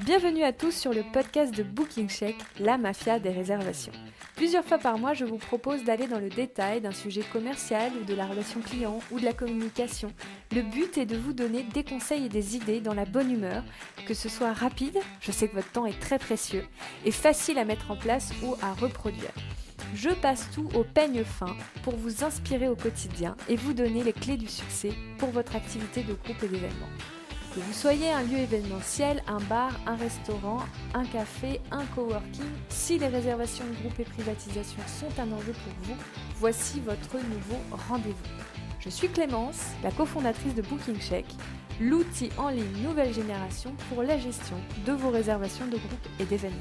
Bienvenue à tous sur le podcast de Booking Check, la mafia des réservations. Plusieurs fois par mois, je vous propose d'aller dans le détail d'un sujet commercial ou de la relation client ou de la communication. Le but est de vous donner des conseils et des idées dans la bonne humeur, que ce soit rapide, je sais que votre temps est très précieux, et facile à mettre en place ou à reproduire. Je passe tout au peigne fin pour vous inspirer au quotidien et vous donner les clés du succès pour votre activité de groupe et d'événement. Que vous soyez un lieu événementiel, un bar, un restaurant, un café, un coworking, si les réservations de groupe et privatisation sont un enjeu pour vous, voici votre nouveau rendez-vous. Je suis Clémence, la cofondatrice de Booking Check, l'outil en ligne nouvelle génération pour la gestion de vos réservations de groupe et d'événements.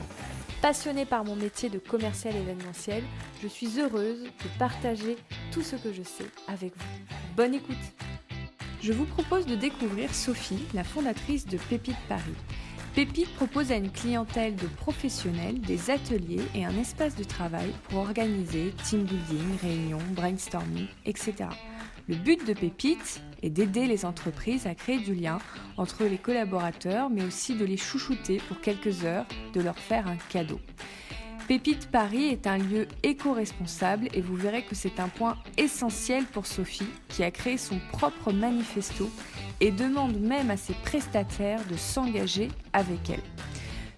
Passionnée par mon métier de commercial événementiel, je suis heureuse de partager tout ce que je sais avec vous. Bonne écoute! Je vous propose de découvrir Sophie, la fondatrice de Pépite Paris. Pépite propose à une clientèle de professionnels des ateliers et un espace de travail pour organiser team building, réunions, brainstorming, etc. Le but de Pépite est d'aider les entreprises à créer du lien entre les collaborateurs, mais aussi de les chouchouter pour quelques heures, de leur faire un cadeau. Pépite Paris est un lieu éco-responsable et vous verrez que c'est un point essentiel pour Sophie qui a créé son propre manifesto et demande même à ses prestataires de s'engager avec elle.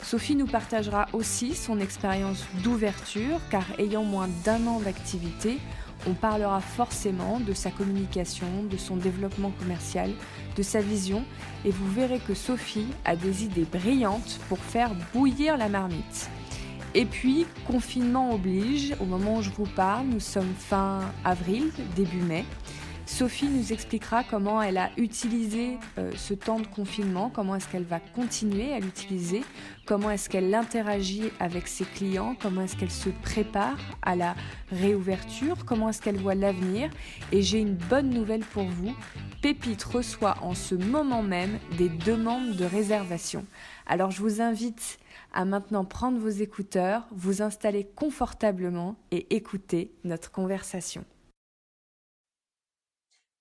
Sophie nous partagera aussi son expérience d'ouverture car ayant moins d'1 an d'activité, on parlera forcément de sa communication, de son développement commercial, de sa vision et vous verrez que Sophie a des idées brillantes pour faire bouillir la marmite. Et puis, confinement oblige, au moment où je vous parle, nous sommes fin avril, début mai. Sophie nous expliquera comment elle a utilisé ce temps de confinement, comment est-ce qu'elle va continuer à l'utiliser, comment est-ce qu'elle interagit avec ses clients, comment est-ce qu'elle se prépare à la réouverture, comment est-ce qu'elle voit l'avenir. Et j'ai une bonne nouvelle pour vous, Pépite reçoit en ce moment même des demandes de réservation. Alors je vous invite à maintenant prendre vos écouteurs, vous installer confortablement et écouter notre conversation.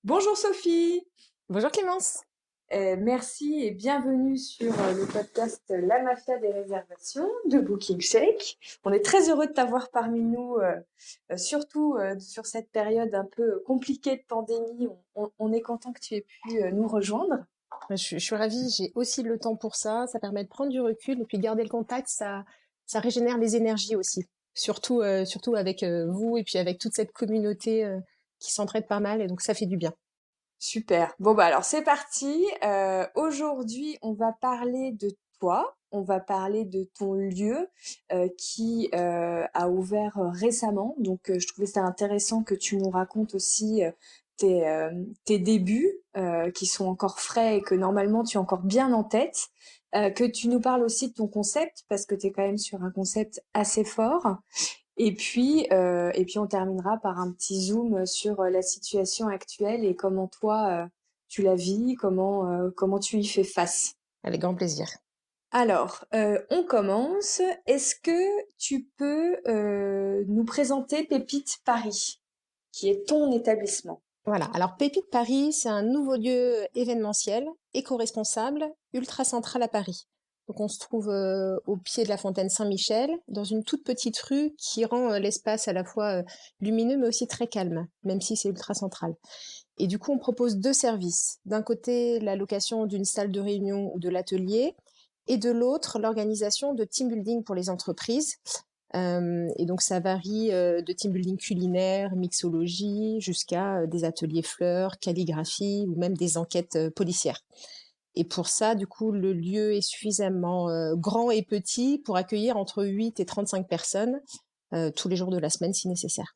Bonjour Sophie. Bonjour Clémence. Merci et bienvenue sur le podcast La Mafia des réservations de Booking Check. On est très heureux de t'avoir parmi nous, surtout sur cette période un peu compliquée de pandémie. On est content que tu aies pu nous rejoindre. Je suis ravie, j'ai aussi le temps pour ça. Ça permet de prendre du recul et puis garder le contact, ça régénère les énergies aussi. Surtout avec vous et puis avec toute cette communauté qui s'entraide pas mal et donc ça fait du bien. Super. Bon bah alors c'est parti. Aujourd'hui, on va parler de toi. On va parler de ton lieu qui a ouvert récemment. Donc je trouvais ça intéressant que tu nous racontes aussi tes débuts qui sont encore frais et que normalement tu es encore bien en tête. Que tu nous parles aussi de ton concept parce que tu es quand même sur un concept assez fort. Et puis on terminera par un petit zoom sur la situation actuelle et comment toi tu la vis, comment tu y fais face. Avec grand plaisir. Alors, on commence. Est-ce que tu peux nous présenter Pépite Paris, qui est ton établissement? Voilà. Alors Pépite Paris, c'est un nouveau lieu événementiel, éco-responsable, ultra central à Paris. Donc on se trouve au pied de la fontaine Saint-Michel, dans une toute petite rue qui rend l'espace à la fois lumineux mais aussi très calme, même si c'est ultra central. Et du coup, on propose 2 services. D'un côté, la location d'une salle de réunion ou de l'atelier, et de l'autre, l'organisation de team building pour les entreprises. Et donc ça varie de team building culinaire, mixologie, jusqu'à des ateliers fleurs, calligraphie ou même des enquêtes policières. Et pour ça, du coup, le lieu est suffisamment grand et petit pour accueillir entre 8 et 35 personnes tous les jours de la semaine si nécessaire.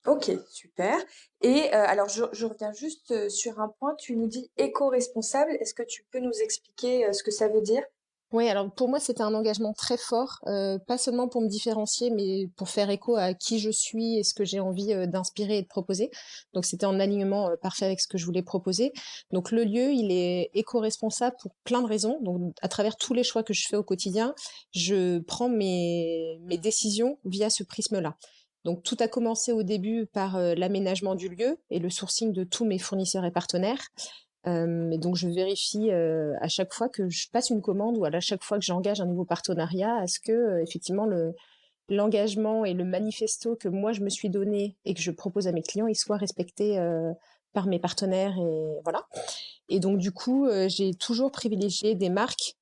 Ok, super. Et alors je reviens juste sur un point, tu nous dis éco-responsable. Est-ce que tu peux nous expliquer ce que ça veut dire? Oui, alors pour moi, c'était un engagement très fort, pas seulement pour me différencier, mais pour faire écho à qui je suis et ce que j'ai envie d'inspirer et de proposer. Donc c'était en alignement parfait avec ce que je voulais proposer. Donc le lieu, il est éco-responsable pour plein de raisons. Donc à travers tous les choix que je fais au quotidien, je prends mes décisions via ce prisme-là. Donc tout a commencé au début par l'aménagement du lieu et le sourcing de tous mes fournisseurs et partenaires. Et donc je vérifie, à chaque fois que je passe une commande ou à chaque fois que j'engage un nouveau partenariat, à ce que, effectivement l'engagement et le manifesto que moi je me suis donné et que je propose à mes clients, ils soient respectés, par mes partenaires et voilà. Et donc du coup, j'ai toujours privilégié des marques,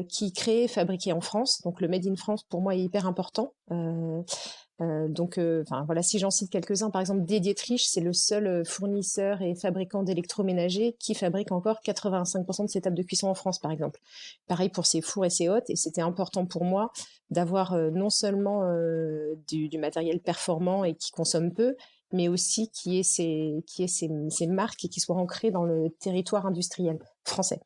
qui créent et fabriquées en France. Donc le made in France pour moi est hyper important. Donc, enfin voilà, si j'en cite quelques-uns, par exemple, Dédietrich, c'est le seul fournisseur et fabricant d'électroménagers qui fabrique encore 85% de ses tables de cuisson en France, par exemple. Pareil pour ses fours et ses hottes, et c'était important pour moi d'avoir non seulement du matériel performant et qui consomme peu, mais aussi qui ait ses marques et qui soit ancré dans le territoire industriel français.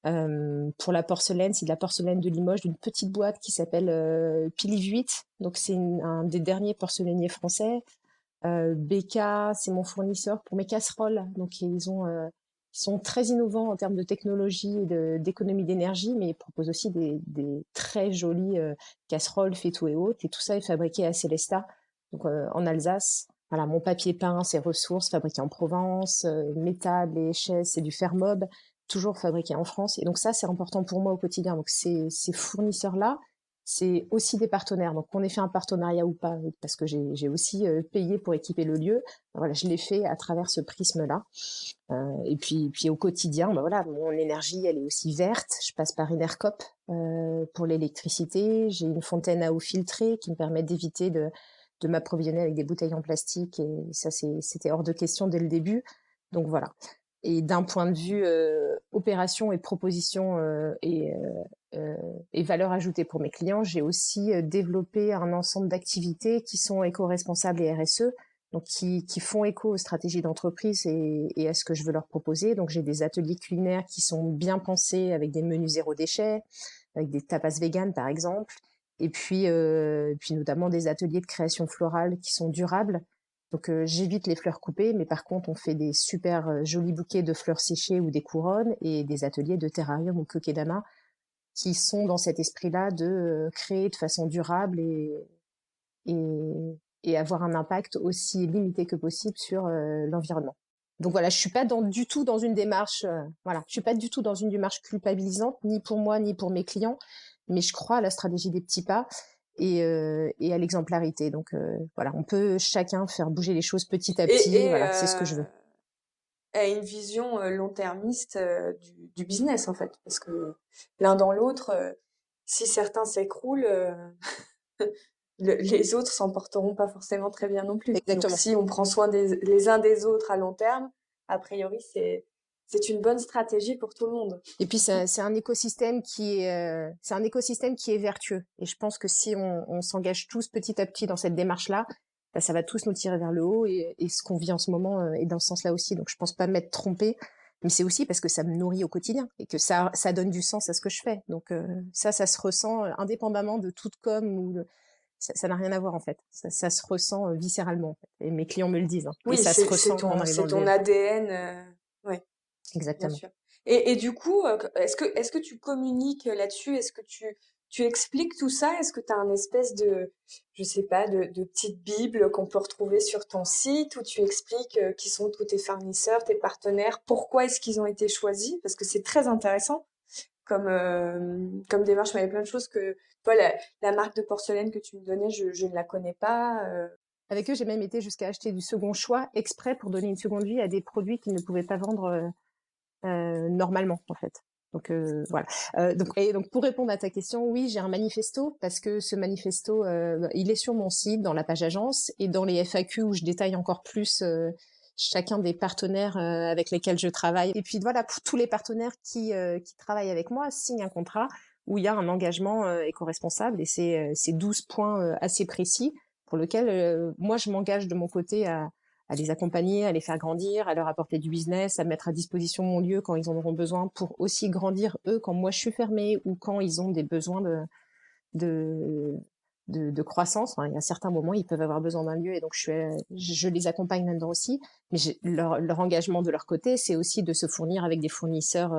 Pour la porcelaine, c'est de la porcelaine de Limoges, d'une petite boîte qui s'appelle Pilive 8. Donc c'est un des derniers porcelainiers français. BK, c'est mon fournisseur pour mes casseroles. Donc ils sont très innovants en termes de technologie et d'économie d'énergie, mais ils proposent aussi des très jolies casseroles faites et hautes. Et tout ça est fabriqué à Célestat, donc en Alsace. Voilà, mon papier peint, ses ressources fabriquées en Provence, mes tables et chaises, c'est du Fermob, toujours fabriqué en France. Et donc ça, c'est important pour moi au quotidien. Donc ces fournisseurs-là, c'est aussi des partenaires. Donc qu'on ait fait un partenariat ou pas, parce que j'ai aussi payé pour équiper le lieu. Voilà, je l'ai fait à travers ce prisme-là. Et puis au quotidien, bah voilà, mon énergie, elle est aussi verte. Je passe par Enercop pour l'électricité. J'ai une fontaine à eau filtrée qui me permet d'éviter de m'approvisionner avec des bouteilles en plastique. Et ça, c'était hors de question dès le début. Donc voilà. Et d'un point de vue opération et proposition et valeur ajoutée pour mes clients, j'ai aussi développé un ensemble d'activités qui sont éco-responsables et RSE, donc qui font écho aux stratégies d'entreprise et à ce que je veux leur proposer. Donc j'ai des ateliers culinaires qui sont bien pensés avec des menus zéro déchet, avec des tapas vegan par exemple, et puis notamment des ateliers de création florale qui sont durables. Donc j'évite les fleurs coupées, mais par contre on fait des super jolis bouquets de fleurs séchées ou des couronnes et des ateliers de terrarium ou kokedama qui sont dans cet esprit-là de créer de façon durable et, et avoir un impact aussi limité que possible sur l'environnement. Donc voilà, je suis pas du tout dans une démarche, voilà, je suis pas du tout dans une démarche culpabilisante, ni pour moi ni pour mes clients, mais je crois à la stratégie des petits pas et à l'exemplarité. Donc voilà, on peut chacun faire bouger les choses petit à Et, petit. et Voilà, c'est ce que je veux. à une vision long-termiste du business, en fait. Parce que l'un dans l'autre, si certains s'écroulent, les autres s'en porteront pas forcément très bien non plus. Donc, Exactement. si on prend soin les uns des autres à long terme, a priori, c'est une bonne stratégie pour tout le monde. Et puis c'est un écosystème qui est vertueux. Et je pense que si on s'engage tous petit à petit dans cette démarche-là, bah, ça va tous nous tirer vers le haut. Et ce qu'on vit en ce moment est dans ce sens-là aussi. Donc je pense pas m'être trompée, mais c'est aussi parce que ça me nourrit au quotidien et que ça donne du sens à ce que je fais. Donc ça se ressent indépendamment de toute com ou ça n'a rien à voir en fait. Ça se ressent viscéralement en fait. Et mes clients me le disent, hein. Et Oui, ça se ressent quand on arrive dans c'est le ton DM. ADN. Ouais, bien Exactement. sûr. Et du coup, est-ce que tu communiques là-dessus? Est-ce que tu expliques tout ça? Est-ce que tu as un espèce de, je sais pas, de petite bible qu'on peut retrouver sur ton site où tu expliques qui sont tous tes fournisseurs, tes partenaires, pourquoi est-ce qu'ils ont été choisis? Parce que c'est très intéressant comme démarche. Il y avait plein de choses que, toi, la marque de porcelaine que tu me donnais, je ne la connais pas. Avec eux, j'ai même été jusqu'à acheter du second choix exprès pour donner une seconde vie à des produits qu'ils ne pouvaient pas vendre normalement, en fait. Donc voilà. Donc pour répondre à ta question, oui, j'ai un manifesto parce que ce manifesto, il est sur mon site, dans la page agence et dans les FAQ où je détaille encore plus chacun des partenaires avec lesquels je travaille. Et puis voilà, pour tous les partenaires qui travaillent avec moi, signent un contrat où il y a un engagement éco-responsable et c'est 12 points assez précis pour lequel moi je m'engage de mon côté à les accompagner, à les faire grandir, à leur apporter du business, à mettre à disposition mon lieu quand ils en auront besoin pour aussi grandir eux quand moi je suis fermée ou quand ils ont des besoins de, de croissance. Enfin, il y a certains moments, ils peuvent avoir besoin d'un lieu et donc je les accompagne là-dedans aussi. Mais leur engagement de leur côté, c'est aussi de se fournir avec des fournisseurs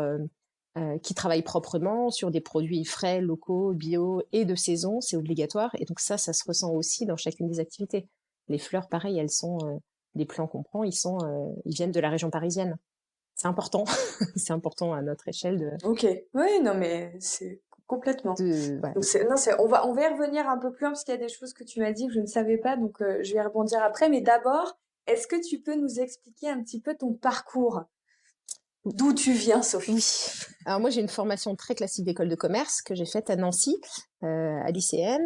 qui travaillent proprement sur des produits frais, locaux, bio et de saison, c'est obligatoire. Et donc ça se ressent aussi dans chacune des activités. Les fleurs, pareil, elles sont les plants qu'on prend, ils viennent de la région parisienne. c'est important, c'est important à notre échelle Ok, oui, non, mais c'est complètement. voilà. Donc non, on va y revenir un peu plus loin parce qu'il y a des choses que tu m'as dit que je ne savais pas, donc je vais y rebondir après. Mais d'abord, est-ce que tu peux nous expliquer un petit peu ton parcours? D'où tu viens, Sophie? Oui. Alors moi, j'ai une formation très classique d'école de commerce que j'ai faite à Nancy, à l'ICN,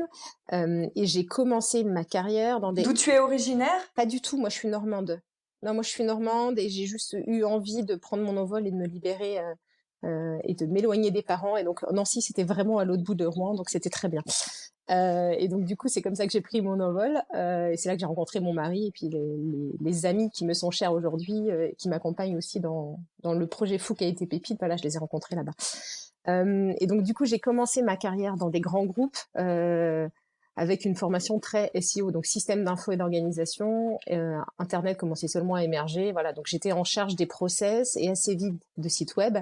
et j'ai commencé ma carrière dans des... D'où tu es originaire? Pas du tout, moi je suis normande. Non, moi je suis normande et j'ai juste eu envie de prendre mon envol et de me libérer et de m'éloigner des parents. Et donc Nancy, c'était vraiment à l'autre bout de Rouen, donc c'était très bien. Et donc du coup, c'est comme ça que j'ai pris mon envol. Et c'est là que j'ai rencontré mon mari et puis les amis qui me sont chers aujourd'hui, qui m'accompagnent aussi dans le projet Fou qui a été Pépite. Voilà, je les ai rencontrés là-bas. Et donc du coup, j'ai commencé ma carrière dans des grands groupes. Avec une formation très SEO, donc système d'info et d'organisation. Internet commençait seulement à émerger. Voilà, donc j'étais en charge des process et assez vite de sites web.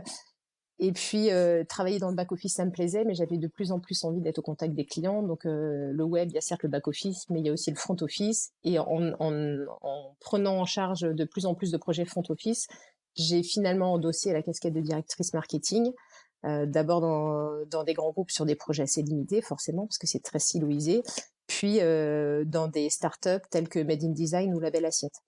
Et puis, travailler dans le back-office, ça me plaisait, mais j'avais de plus en plus envie d'être au contact des clients. Donc, le web, il y a certes le back-office, mais il y a aussi le front-office. Et en prenant en charge de plus en plus de projets front-office, j'ai finalement endossé la casquette de directrice marketing. D'abord dans des grands groupes sur des projets assez limités, forcément, parce que c'est très siloisé. Puis, dans des startups telles que Made in Design ou Label Assiette.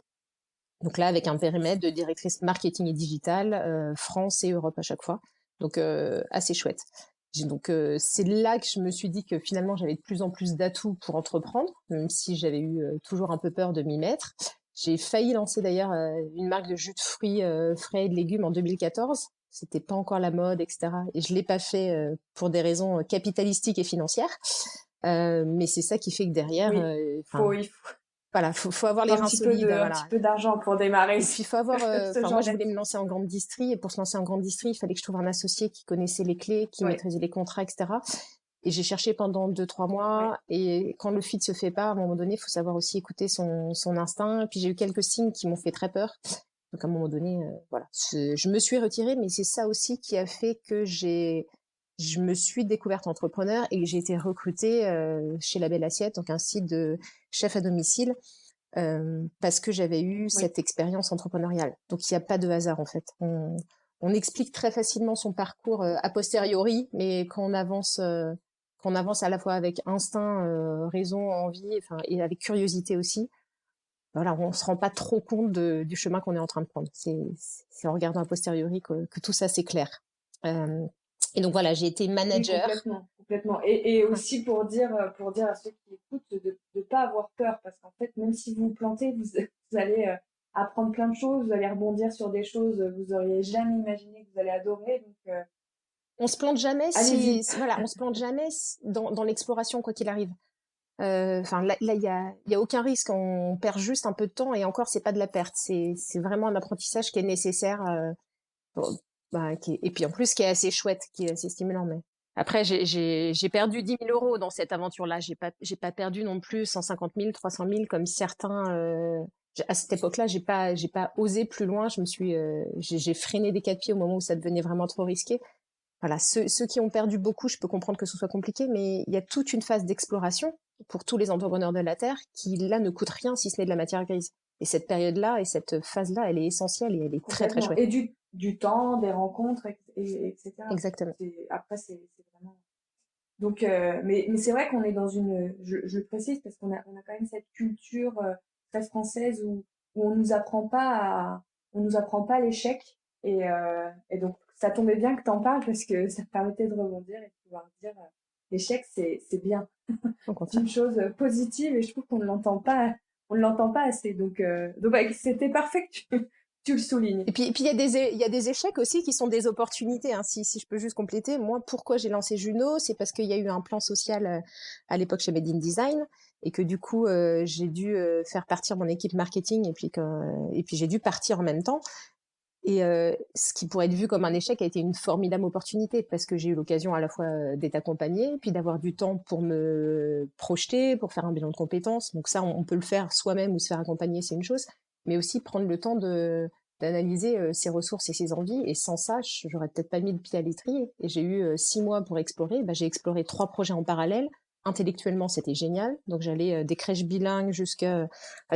Donc là, avec un périmètre de directrice marketing et digital, France et Europe à chaque fois. Donc, assez chouette. Donc, c'est là que je me suis dit que finalement, j'avais de plus en plus d'atouts pour entreprendre, même si j'avais eu toujours un peu peur de m'y mettre. J'ai failli lancer d'ailleurs une marque de jus de fruits frais et de légumes en 2014. C'était pas encore la mode, etc. Et je l'ai pas fait pour des raisons capitalistiques et financières. Mais c'est ça qui fait que derrière, Oui, il faut voilà, faut avoir les reins solides, un voilà. petit peu d'argent pour démarrer Et puis, il faut avoir, ce moi, genre je voulais me d'activité. lancer en grande distrie. Et pour se lancer en grande distrie, il fallait que je trouve un associé qui connaissait les clés, qui Oui, maîtrisait les contrats, etc. Et j'ai cherché pendant 2, 3 oui, mois. Et quand le fit se fait pas, à un moment donné, il faut savoir aussi écouter son instinct. Et puis, j'ai eu quelques signes qui m'ont fait très peur. Donc, à un moment donné, voilà. Je me suis retirée, mais c'est ça aussi qui a fait que je me suis découverte entrepreneur et que j'ai été recrutée chez La Belle Assiette, donc un site de chef à domicile, parce que j'avais eu oui, cette expérience entrepreneuriale. Donc il n'y a pas de hasard en fait. On explique très facilement son parcours a posteriori, mais quand on avance à la fois avec instinct, raison, envie, enfin et avec curiosité aussi, voilà, on se rend pas trop compte du chemin qu'on est en train de prendre. C'est en regardant a posteriori que tout ça s'éclaire. Euh, et donc voilà, j'ai été oui, manager. complètement, complètement. Et Ouais. aussi pour dire à ceux qui écoutent de ne pas avoir peur, parce qu'en fait, même si vous vous plantez, vous allez apprendre plein de choses, vous allez rebondir sur des choses que vous auriez jamais imaginé que vous allez adorer. Donc, On se plante jamais allez-y. voilà, on se plante jamais dans l'exploration quoi qu'il arrive. Enfin, là, il y a aucun risque. On perd juste un peu de temps et encore, c'est pas de la perte. C'est vraiment un apprentissage qui est nécessaire. Et puis en plus, qui est assez chouette, qui est assez stimulant. Mais après, j'ai perdu 10 000 € dans cette aventure-là. J'ai pas perdu non plus 150 000, 300 000 comme certains. À cette époque-là, j'ai pas osé plus loin. J'ai freiné des 4 pieds au moment où ça devenait vraiment trop risqué. Voilà, ceux qui ont perdu beaucoup, je peux comprendre que ce soit compliqué, mais il y a toute une phase d'exploration pour tous les entrepreneurs de la Terre qui, là, ne coûte rien si ce n'est de la matière grise. Et cette période-là et cette phase-là, elle est essentielle et elle est très, très Complètement. chouette. Et du temps, des rencontres, etc. Exactement. Après, c'est vraiment. Donc, mais c'est vrai qu'on est dans je le précise parce on a quand même cette culture très française où on nous apprend pas l'échec. Et donc, ça tombait bien que t'en parles parce que ça me permettait de rebondir et de pouvoir dire l'échec, c'est bien. Au C'est une contraire. chose positive et je trouve on ne l'entend pas assez. Donc bah, c'était parfait que tu le soulignes. Et puis il y a des échecs aussi qui sont des opportunités, hein. Si je peux juste compléter, moi, pourquoi j'ai lancé Juno, c'est parce qu'il y a eu un plan social à l'époque chez Made in Design et que du coup, j'ai dû faire partir mon équipe marketing et puis j'ai dû partir en même temps. Et ce qui pourrait être vu comme un échec a été une formidable opportunité parce que j'ai eu l'occasion à la fois d'être accompagnée, puis d'avoir du temps pour me projeter, pour faire un bilan de compétences. Donc ça, on peut le faire soi-même ou se faire accompagner, c'est une chose, mais aussi prendre le temps d'analyser ses ressources et ses envies. Et sans ça, j'aurais peut-être pas mis le pied à l'étrier. Et j'ai eu 6 mois pour explorer. Bah, j'ai exploré 3 projets en parallèle. Intellectuellement, c'était génial. Donc j'allais des crèches bilingues jusqu'à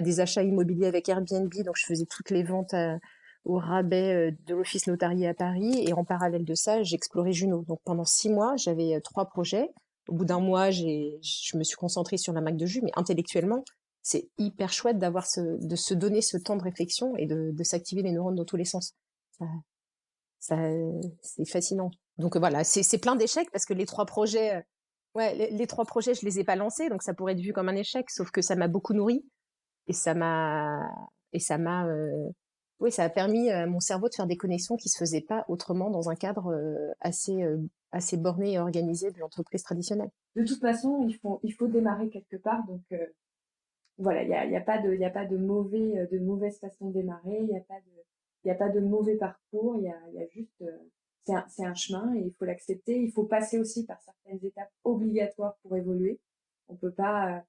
des achats immobiliers avec Airbnb. Donc je faisais toutes les ventes au rabais de l'office notarié à Paris. Et en parallèle de ça, j'explorais Juno. Donc pendant 6 mois, j'avais 3 projets. Au bout d'un mois, je me suis concentrée sur la marque de jus, mais intellectuellement, c'est hyper chouette de se donner ce temps de réflexion et de s'activer les neurones dans tous les sens. Ça, ça, c'est fascinant. Donc voilà, c'est plein d'échecs parce que ouais, les 3 projets, je les ai pas lancés, donc ça pourrait être vu comme un échec, sauf que ça m'a beaucoup nourri et ça m'a, oui, ça a permis à mon cerveau de faire des connexions qui se faisaient pas autrement dans un cadre assez borné et organisé de l'entreprise traditionnelle. De toute façon, il faut démarrer quelque part. Donc voilà, il y a pas de mauvaise façon de démarrer. Il y a pas de mauvais parcours. Il y a juste, c'est un chemin et il faut l'accepter. Il faut passer aussi par certaines étapes obligatoires pour évoluer. On peut pas,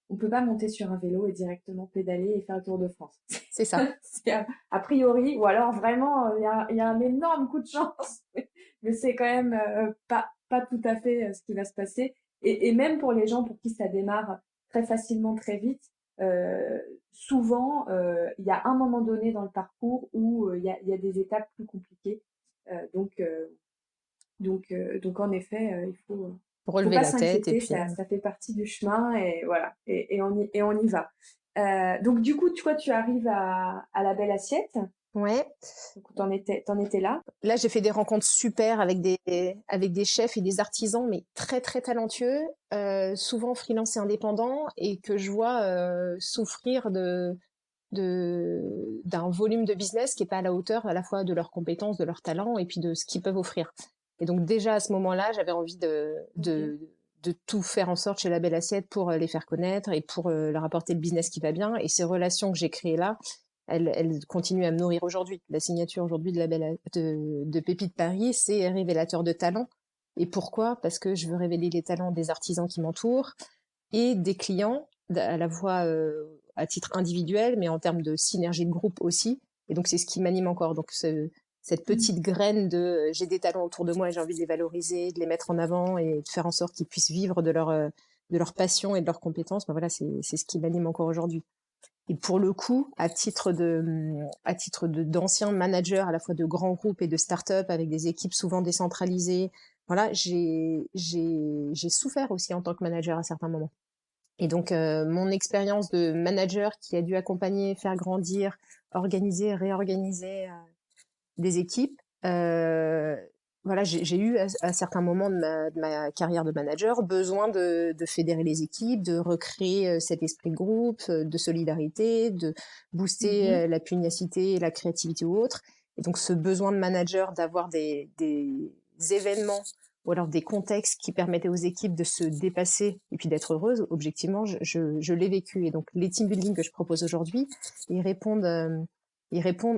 on peut pas monter sur un vélo et directement pédaler et faire le Tour de France. C'est ça. C'est a priori, ou alors vraiment, il y a un énorme coup de chance, mais c'est quand même pas tout à fait ce qui va se passer. Et même pour les gens pour qui ça démarre très facilement, très vite, souvent, il y a un moment donné dans le parcours où il y a des étapes plus compliquées. Donc en effet, Pour faut relever pas la tête et s'inquiéter, puis ça fait partie du chemin et voilà, et on y va. Donc du coup, tu arrives à la belle assiette. ouais. Donc t'en étais là. Là, j'ai fait des rencontres super avec des chefs et des artisans, mais très très talentueux, souvent freelance et indépendants, et que je vois souffrir d'un volume de business qui est pas à la hauteur à la fois de leurs compétences, de leurs talents, et puis de ce qu'ils peuvent offrir. Et donc déjà à ce moment-là, j'avais envie Ok. de tout faire en sorte chez La Belle Assiette pour les faire connaître et pour leur apporter le business qui va bien. Et ces relations que j'ai créées là, elles continuent à me nourrir aujourd'hui. La signature aujourd'hui de Pépite Paris, c'est révélateur de talent. Et pourquoi? Parce que je veux révéler les talents des artisans qui m'entourent et des clients, à la fois à titre individuel, mais en termes de synergie de groupe aussi. Et donc c'est ce qui m'anime encore. Donc cette petite graine de j'ai des talents autour de moi et j'ai envie de les valoriser, de les mettre en avant et de faire en sorte qu'ils puissent vivre de leur passion et de leurs compétences. Ben voilà, c'est ce qui m'anime encore aujourd'hui. Et pour le coup, à titre d'anciens managers à la fois de grands groupes et de start-up avec des équipes souvent décentralisées, voilà, j'ai souffert aussi en tant que manager à certains moments. Et donc, mon expérience de manager qui a dû accompagner, faire grandir, organiser, réorganiser des équipes, voilà, j'ai eu à certains moments de ma carrière de manager besoin de fédérer les équipes, de recréer cet esprit de groupe, de solidarité, de booster Mhm. la pugnacité, la créativité ou autre. Et donc, ce besoin de manager d'avoir des événements ou alors des contextes qui permettaient aux équipes de se dépasser et puis d'être heureuses, objectivement, je l'ai vécu. Et donc, les team building que je propose aujourd'hui, ils répondent,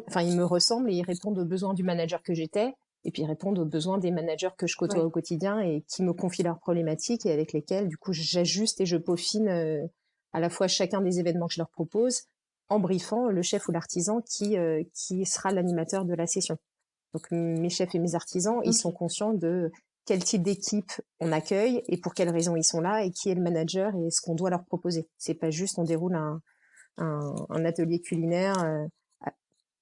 enfin, ils me ressemblent et ils répondent aux besoins du manager que j'étais, et puis ils répondent aux besoins des managers que je côtoie Ouais. au quotidien et qui me confient leurs problématiques et avec lesquels, du coup, j'ajuste et je peaufine à la fois chacun des événements que je leur propose, en briefant le chef ou l'artisan qui sera l'animateur de la session. Donc mes chefs et mes artisans, ils sont Ok. conscients de quel type d'équipe on accueille et pour quelles raisons ils sont là et qui est le manager et ce qu'on doit leur proposer. C'est pas juste on déroule un atelier culinaire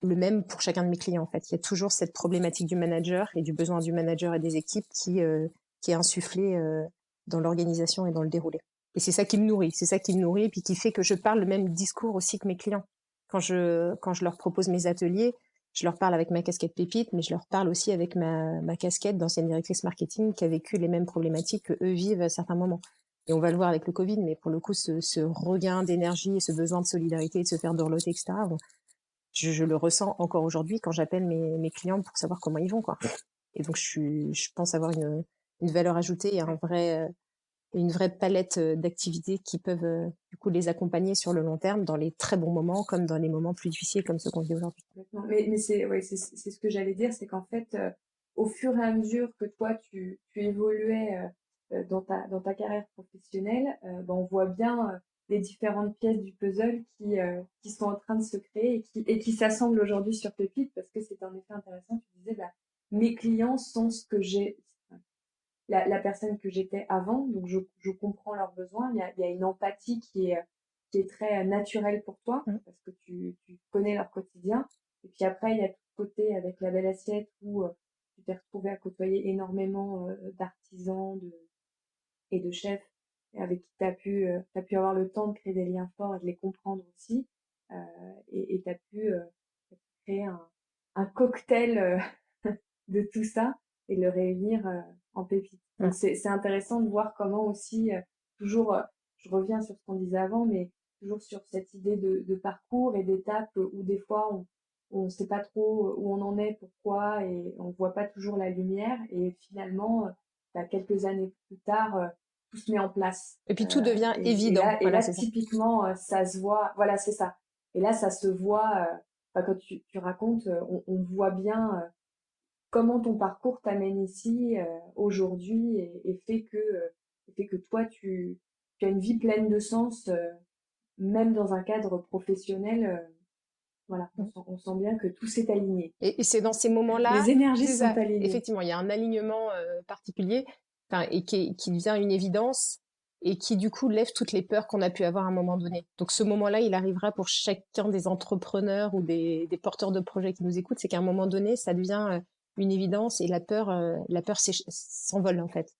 le même pour chacun de mes clients en fait. Il y a toujours cette problématique du manager et du besoin du manager et des équipes qui est insufflée dans l'organisation et dans le déroulé. Et c'est ça qui me nourrit, c'est ça qui me nourrit et puis qui fait que je parle le même discours aussi que mes clients. Quand je leur propose mes ateliers, je leur parle avec ma casquette pépite, mais je leur parle aussi avec ma casquette d'ancienne directrice marketing qui a vécu les mêmes problématiques que eux vivent à certains moments. Et on va le voir avec le Covid, mais pour le coup, ce regain d'énergie et ce besoin de solidarité, de se faire dorloter, etc., je le ressens encore aujourd'hui quand j'appelle mes clients pour savoir comment ils vont, quoi. Et donc, je pense avoir une valeur ajoutée et une vraie palette d'activités qui peuvent, du coup, les accompagner sur le long terme dans les très bons moments comme dans les moments plus difficiles comme ceux qu'on vit aujourd'hui. Complètement. Mais c'est ouais, c'est ce que j'allais dire, c'est qu'en fait, au fur et à mesure que toi tu évoluais dans ta carrière professionnelle, ben, on voit bien les différentes pièces du puzzle qui sont en train de se créer et qui s'assemblent aujourd'hui sur Pépite parce que c'est en effet intéressant. Tu disais, bah, mes clients sont ce que j'ai, la personne que j'étais avant, donc je comprends leurs besoins. Il y a une empathie qui est très naturelle pour toi Mm. parce que tu connais leur quotidien. Et puis après, il y a tout le côté avec la belle assiette où tu t'es retrouvé à côtoyer énormément d'artisans et de chefs avec qui t'as pu avoir le temps de créer des liens forts et de les comprendre aussi. Et t'as pu créer un cocktail de tout ça et le réunir en pépites. Donc c'est intéressant de voir comment aussi, toujours, je reviens sur ce qu'on disait avant, mais toujours sur cette idée de parcours et d'étapes où des fois on sait pas trop où on en est, pourquoi, et on voit pas toujours la lumière. Et finalement, quelques années plus tard, tout se met en place. Et puis tout devient évident. Et Voilà, là c'est ça. typiquement, ça se voit. Voilà, c'est ça. Et là, ça se voit. Quand tu racontes, on voit bien comment ton parcours t'amène ici aujourd'hui et fait que toi, tu as une vie pleine de sens, même dans un cadre professionnel. Voilà, on sent bien que tout s'est aligné. Et c'est dans ces moments-là, Les énergies c'est sont ça, alignées. effectivement, il y a un alignement particulier, enfin, et qui devient une évidence et qui du coup lève toutes les peurs qu'on a pu avoir à un moment donné. Donc ce moment-là, il arrivera pour chacun des entrepreneurs ou des porteurs de projets qui nous écoutent, c'est qu'à un moment donné, ça devient une évidence et la peur s'envole en fait.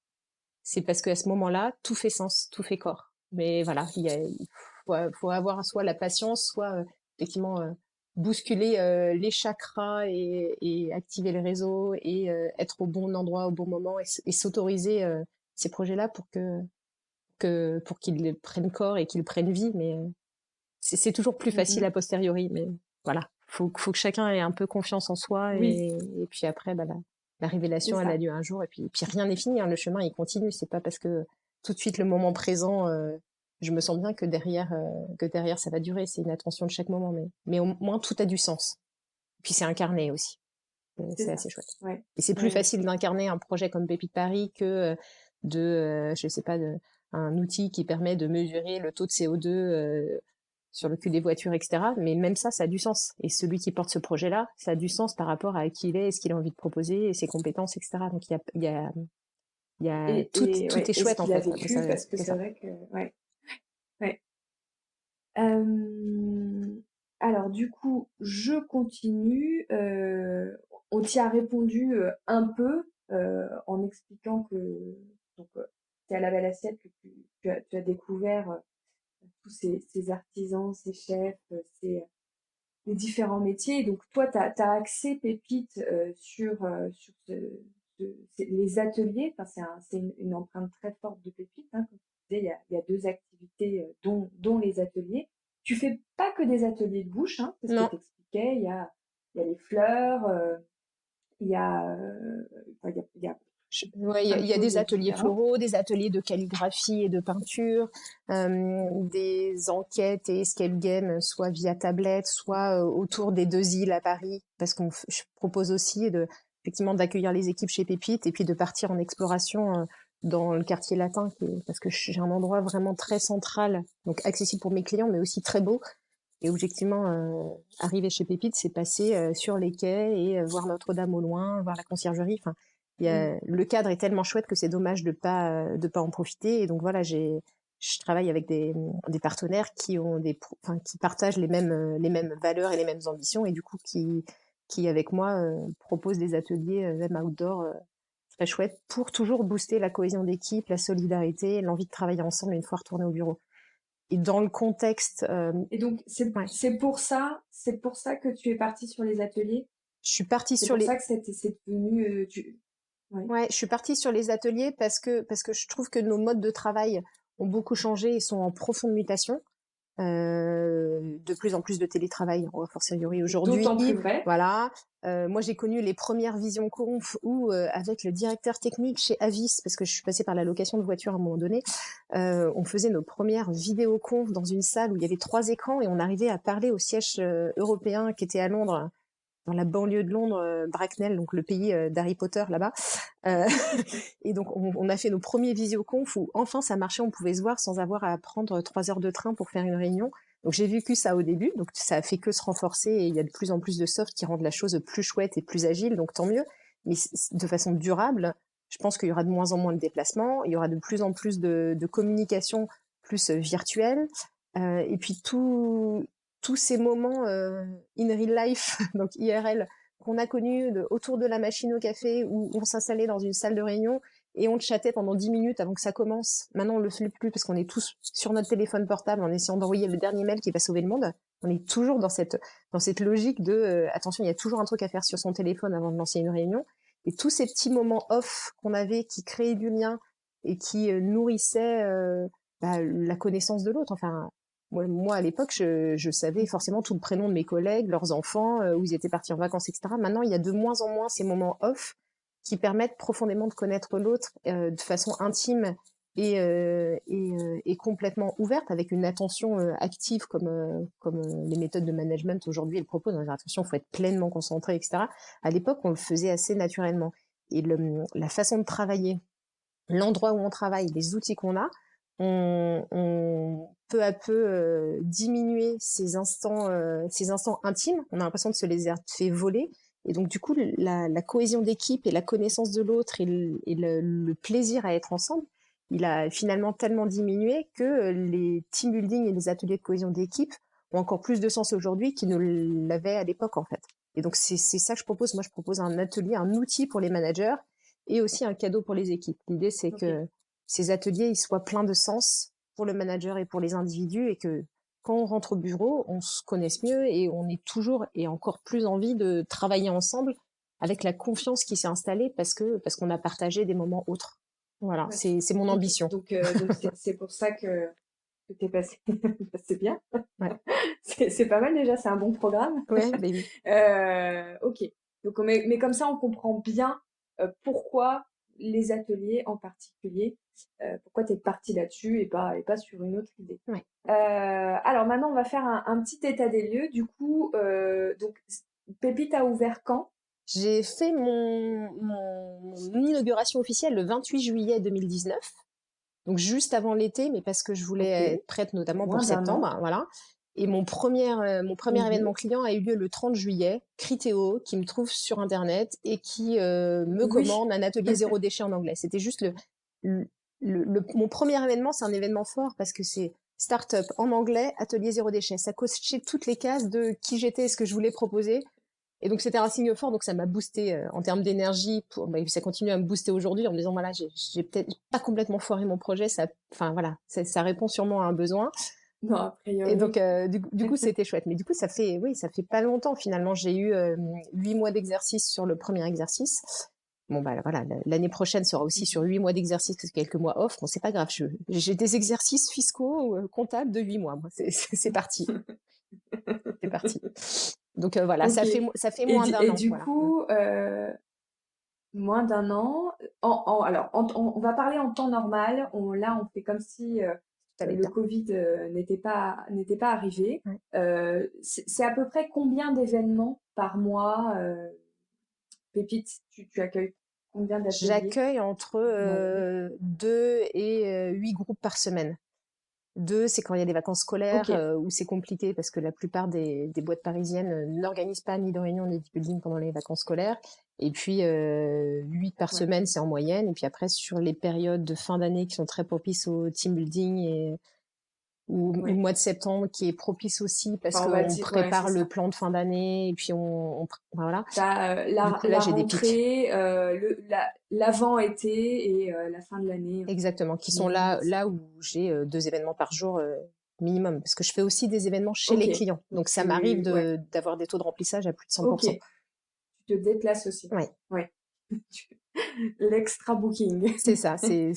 C'est parce qu'à ce moment-là, tout fait sens, tout fait corps. Mais voilà, faut avoir soit la patience, soit effectivement bousculer les chakras et activer le réseau et être au bon endroit au bon moment et s'autoriser ces projets-là pour qu'ils prennent corps et qu'ils prennent vie. Mais c'est toujours plus facile a posteriori. Mais voilà, faut que chacun ait un peu confiance en soi Oui, et puis après, bah, la c'est révélation, elle a ça. lieu un jour et puis rien n'est fini, hein, le chemin il continue. C'est pas parce que tout de suite le moment présent, je me sens bien que derrière ça va durer. C'est une attention de chaque moment, mais au moins tout a du sens. Puis c'est incarné aussi. C'est C'est ça. assez chouette. Ouais. Et c'est plus Ouais, ouais. facile d'incarner un projet comme Pépite Paris que je sais pas, un outil qui permet de mesurer le taux de CO2 sur le cul des voitures, etc. Mais même ça a du sens. Et celui qui porte ce projet-là, ça a du sens par rapport à qui il est, ce qu'il a envie de proposer, et ses compétences, etc. Donc tout est Et ce chouette en qu'il a fait. vécu, parce que C'est c'est ça. vrai que, ouais, ouais. Euh, alors, du coup, je continue. On t'y a répondu un peu en expliquant que donc c'est à la Belle Assiette que tu as découvert tous ces artisans, ces chefs, les différents métiers. Et donc, toi, tu as axé Pépite sur les ateliers. Enfin, c'est une empreinte très forte de Pépite. Hein. Comme tu disais, il y a deux activités, dont les ateliers. Tu fais pas que des ateliers de bouche, hein, c'est ce que Non. tu expliquais. Il y a les fleurs, il y a, il y a Ouais, plein il de y a choses des ateliers différentes. floraux, des ateliers de calligraphie et de peinture, des enquêtes et escape games, soit via tablette, soit autour des deux îles à Paris, parce je propose aussi effectivement d'accueillir les équipes chez Pépite et puis de partir en exploration dans le quartier latin, parce que j'ai un endroit vraiment très central, donc accessible pour mes clients, mais aussi très beau. Et objectivement, arriver chez Pépite, c'est passer sur les quais et voir Notre-Dame au loin, voir la conciergerie. Enfin, Mm. le cadre est tellement chouette que c'est dommage de pas en profiter. Et donc voilà, je travaille avec des partenaires qui ont qui partagent les mêmes valeurs et les mêmes ambitions et du coup qui avec moi proposent des ateliers même outdoor très chouettes pour toujours booster la cohésion d'équipe, la solidarité, l'envie de travailler ensemble une fois retourné au bureau. Et dans le contexte, Et donc, ouais, c'est pour ça que tu es partie sur les ateliers. je suis partie C'est sur pour les ça que c'est devenu, ouais. Ouais, je suis partie sur les ateliers parce que je trouve que nos modes de travail ont beaucoup changé et sont en profonde mutation. De plus en plus de télétravail, a fortiori C'est d'autant plus aujourd'hui. vrai. Voilà. Moi, j'ai connu les premières vision conf où, avec le directeur technique chez Avis, parce que je suis passée par la location de voitures à un moment donné, on faisait nos premières vidéoconf dans une salle où il y avait 3 écrans et on arrivait à parler au siège européen qui était à Londres, dans la banlieue de Londres, Bracknell, donc le pays d'Harry Potter là-bas. Euh, et donc, on a fait nos premiers visioconf où enfin ça marchait, on pouvait se voir sans avoir à prendre 3 heures de train pour faire une réunion. Donc, j'ai vécu ça au début, donc ça a fait que se renforcer et il y a de plus en plus de soft qui rendent la chose plus chouette et plus agile, donc tant mieux. Mais de façon durable, je pense qu'il y aura de moins en moins de déplacements, il y aura de plus en plus de communication plus virtuelle. Et puis tous ces moments in real life, donc IRL, qu'on a connus autour de la machine au café où on s'installait dans une salle de réunion et on chattait pendant 10 minutes avant que ça commence. Maintenant, on le fait plus parce qu'on est tous sur notre téléphone portable en essayant d'envoyer le dernier mail qui va sauver le monde. On est toujours dans cette logique de attention, il y a toujours un truc à faire sur son téléphone avant de lancer une réunion. Et tous ces petits moments off qu'on avait qui créaient du lien et qui nourrissaient la connaissance de l'autre. Enfin, moi à l'époque, je savais forcément tout le prénom de mes collègues, leurs enfants, où ils étaient partis en vacances, etc. Maintenant, il y a de moins en moins ces moments off qui permettent profondément de connaître l'autre de façon intime et complètement ouverte, avec une attention active comme les méthodes de management aujourd'hui le proposent. Attention, il faut être pleinement concentré, etc. À l'époque, on le faisait assez naturellement. Et la façon de travailler, l'endroit où on travaille, les outils qu'on a, on peu à peu diminuer ces instants intimes. On a l'impression de se les a fait voler. Et donc, du coup, la cohésion d'équipe et la connaissance de l'autre et le plaisir à être ensemble, il a finalement tellement diminué que les team building et les ateliers de cohésion d'équipe ont encore plus de sens aujourd'hui qu'ils ne l'avaient à l'époque, en fait. Et donc, c'est ça que je propose. Moi, je propose un atelier, un outil pour les managers et aussi un cadeau pour les équipes. L'idée, c'est que ces ateliers ils soient pleins de sens pour le manager et pour les individus et que quand on rentre au bureau, on se connaisse mieux et on ait toujours et encore plus envie de travailler ensemble avec la confiance qui s'est installée parce qu'on a partagé des moments autres. Voilà, Ouais. c'est mon ambition. Donc c'est pour ça que t'es passé. C'est bien. Ouais. C'est pas mal déjà, c'est un bon programme. Ouais, mais oui. Ok. Donc, mais comme ça, on comprend bien pourquoi les ateliers en particulier, pourquoi tu es partie là-dessus et pas sur une autre idée. Ouais. Alors maintenant, on va faire un petit état des lieux. Du coup, donc Pépite a ouvert quand? J'ai fait mon inauguration officielle le 28 juillet 2019. Donc juste avant l'été, mais parce que je voulais être prête notamment pour septembre, voilà. Et mon premier événement client a eu lieu le 30 juillet, Criteo, qui me trouve sur Internet et qui me commande un atelier zéro déchet en anglais. C'était juste mon premier événement, c'est un événement fort parce que c'est start-up en anglais, atelier zéro déchet. Ça cochait toutes les cases de qui j'étais et ce que je voulais proposer. Et donc c'était un signe fort, donc ça m'a boosté en termes d'énergie. Ça continue à me booster aujourd'hui en me disant voilà, j'ai peut-être pas complètement foiré mon projet, ça répond sûrement à un besoin. Non, a priori. Et donc du coup c'était chouette. Mais du coup ça fait pas longtemps finalement. J'ai eu 8 mois d'exercice sur le premier exercice. Bon bah voilà, l'année prochaine sera aussi sur 8 mois d'exercice, quelques mois off. Bon c'est pas grave, j'ai des exercices fiscaux comptables de 8 mois. Moi c'est parti. C'est parti. Donc voilà, okay. ça fait moins d'un an. Et du coup, moins d'un an. Alors, on va parler en temps normal. Là, on fait comme si le Covid n'était pas arrivé. Ouais. C'est à peu près combien d'événements par mois, Pépite, tu accueilles combien d'ateliers? J'accueille entre 2 et 8 groupes par semaine. 2, c'est quand il y a des vacances scolaires où c'est compliqué parce que la plupart des boîtes parisiennes n'organisent pas ni de réunion ni de building pendant les vacances scolaires. Et puis 8 par semaine, c'est en moyenne. Et puis après, sur les périodes de fin d'année qui sont très propices au team building ou le mois de septembre qui est propice aussi parce qu'on prépare le plan de fin d'année et puis voilà. La rentrée, l'avant-été et la fin de l'année. Exactement, qui sont là où j'ai 2 événements par jour minimum, parce que je fais aussi des événements chez les clients. Donc ça m'arrive d'avoir des taux de remplissage à plus de 100%. Tu te déplaces aussi. Ouais. L'extra booking. C'est ça, c'est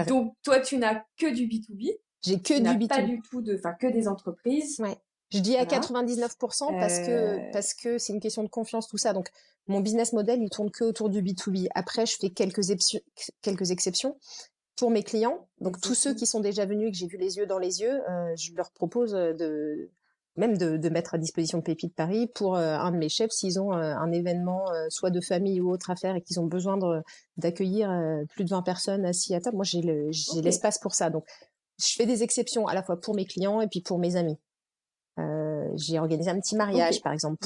donc toi, tu n'as que du B2B. J'ai que du B2B. Pas du tout que des entreprises. Ouais. Je dis à 99% parce que c'est une question de confiance, tout ça. Donc, mon business model, il tourne que autour du B2B. Après, je fais quelques exceptions pour mes clients. Donc, tous ceux qui sont déjà venus et que j'ai vu les yeux dans les yeux, je leur propose de mettre à disposition de Pépite Paris pour un de mes chefs s'ils ont un événement soit de famille ou autre à faire et qu'ils ont besoin d'accueillir plus de 20 personnes assis à table. Moi, j'ai l'espace pour ça. Donc, je fais des exceptions à la fois pour mes clients et puis pour mes amis. J'ai organisé un petit mariage, par exemple,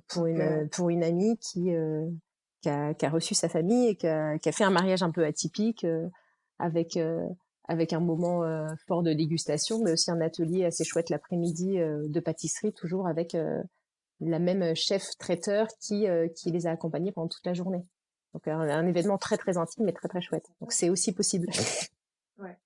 pour une amie qui a reçu sa famille et qui a fait un mariage un peu atypique avec avec un moment fort de dégustation, mais aussi un atelier assez chouette l'après-midi de pâtisserie, toujours avec la même chef traiteur qui les a accompagnés pendant toute la journée. Donc un événement très très intime mais très très chouette. Donc c'est aussi possible. Ouais.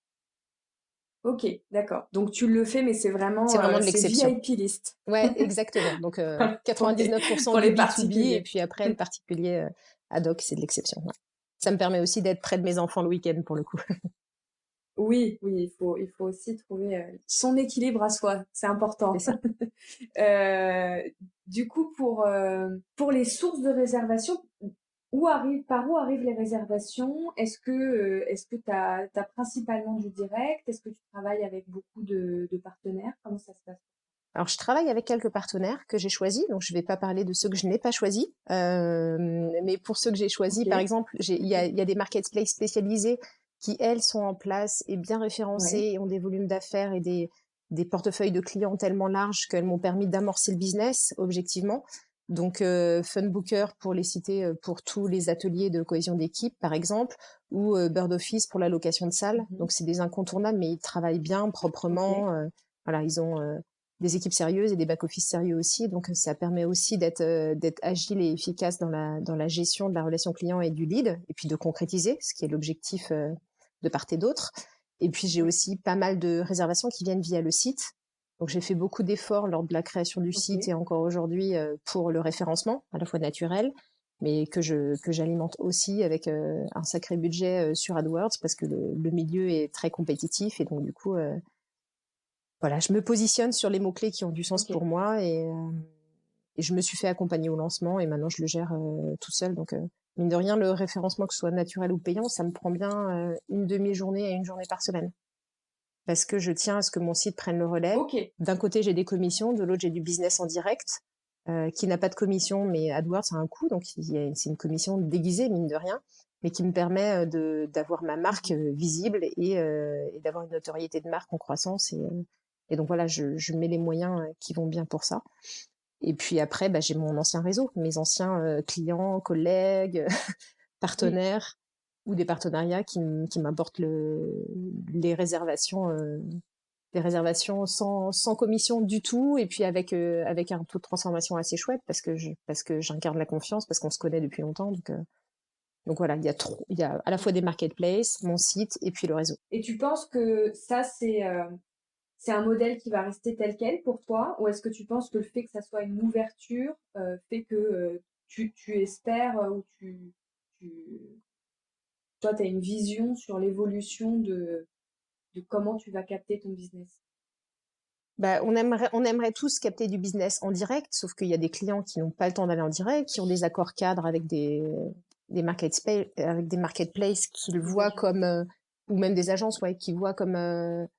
Ok, d'accord. Donc tu le fais, mais c'est C'est vraiment de c'est l'exception. VIP list. Ouais, exactement. Donc Pour 99% pour du les B2B et particuliers. puis après le particulier ad hoc, c'est de l'exception. Ouais. Ça me permet aussi d'être près de mes enfants le week-end pour le coup. Oui, oui, il faut aussi trouver son équilibre à soi, c'est C'est important. ça. Euh, du coup, pour les sources de réservation, par où arrivent les réservations? Est-ce que t'as principalement du direct? Est-ce que tu travailles avec beaucoup de partenaires? Comment ça se passe? Alors, je travaille avec quelques partenaires que j'ai choisis, donc je vais pas parler de ceux que je n'ai pas choisis. Mais pour ceux que j'ai choisis, Ok, par exemple, ok, il y a des marketplaces spécialisés qui, elles, sont en place et bien ouais, référencées et ont des volumes d'affaires et des portefeuilles de clients tellement larges qu'elles m'ont permis d'amorcer le business, objectivement. Donc, Funbooker, pour les citer, pour tous les ateliers de cohésion d'équipe, par exemple, ou Bird Office pour la location de salles. mhm, Donc, c'est des incontournables, mais ils travaillent bien, ok, proprement. Voilà, ils ont des équipes sérieuses et des back-office sérieux aussi. Donc, ça permet aussi d'être agile et efficace dans la gestion de la relation client et du lead, et puis de concrétiser, ce qui est l'objectif de part et d'autre. Et puis, j'ai ouais, aussi pas mal de réservations qui viennent via le site. Donc, j'ai fait beaucoup d'efforts lors de la création du ok, site et encore aujourd'hui pour le référencement, à la fois naturel, mais que j'alimente aussi avec un sacré budget sur AdWords parce que le milieu est très compétitif et donc du coup voilà, je me positionne sur les mots-clés qui ont du sens ok, pour moi et je me suis fait accompagner au lancement et maintenant je le gère tout seul. Donc, mine de rien, le référencement, que ce soit naturel ou payant, ça me prend bien une demi-journée à une journée par semaine. Parce que je tiens à ce que mon site prenne le relais. ok, D'un côté, j'ai des commissions, de l'autre, j'ai du business en direct qui n'a pas de commission, mais AdWords a un coût, donc c'est une commission déguisée, mine de rien, mais qui me permet d'avoir ma marque mhm, visible et d'avoir une notoriété de marque en croissance. Et donc voilà, je mets les moyens qui vont bien pour ça. Et puis après, bah, j'ai mon ancien réseau, mes anciens clients, collègues, oui, partenaires ou des partenariats qui m'apportent les réservations sans commission du tout et puis avec un taux de transformation assez chouette parce que j'incarne la confiance, parce qu'on se connaît depuis longtemps. Donc voilà, il y a à la fois des ok. marketplaces, mon site et puis le réseau. Et tu penses que ça, c'est un modèle qui va rester tel quel pour toi, ou est-ce que tu penses que le fait que ça soit une ouverture fait que tu espères ou tu, toi, tu as une vision sur l'évolution de comment tu vas capter ton business? Bah, on aimerait tous capter du business en direct, sauf qu'il y a des clients qui n'ont pas le temps d'aller en direct, qui ont des accords cadres avec avec des marketplaces qui le Des voient agences. comme, ou même des agences, ouais, qui voient comme un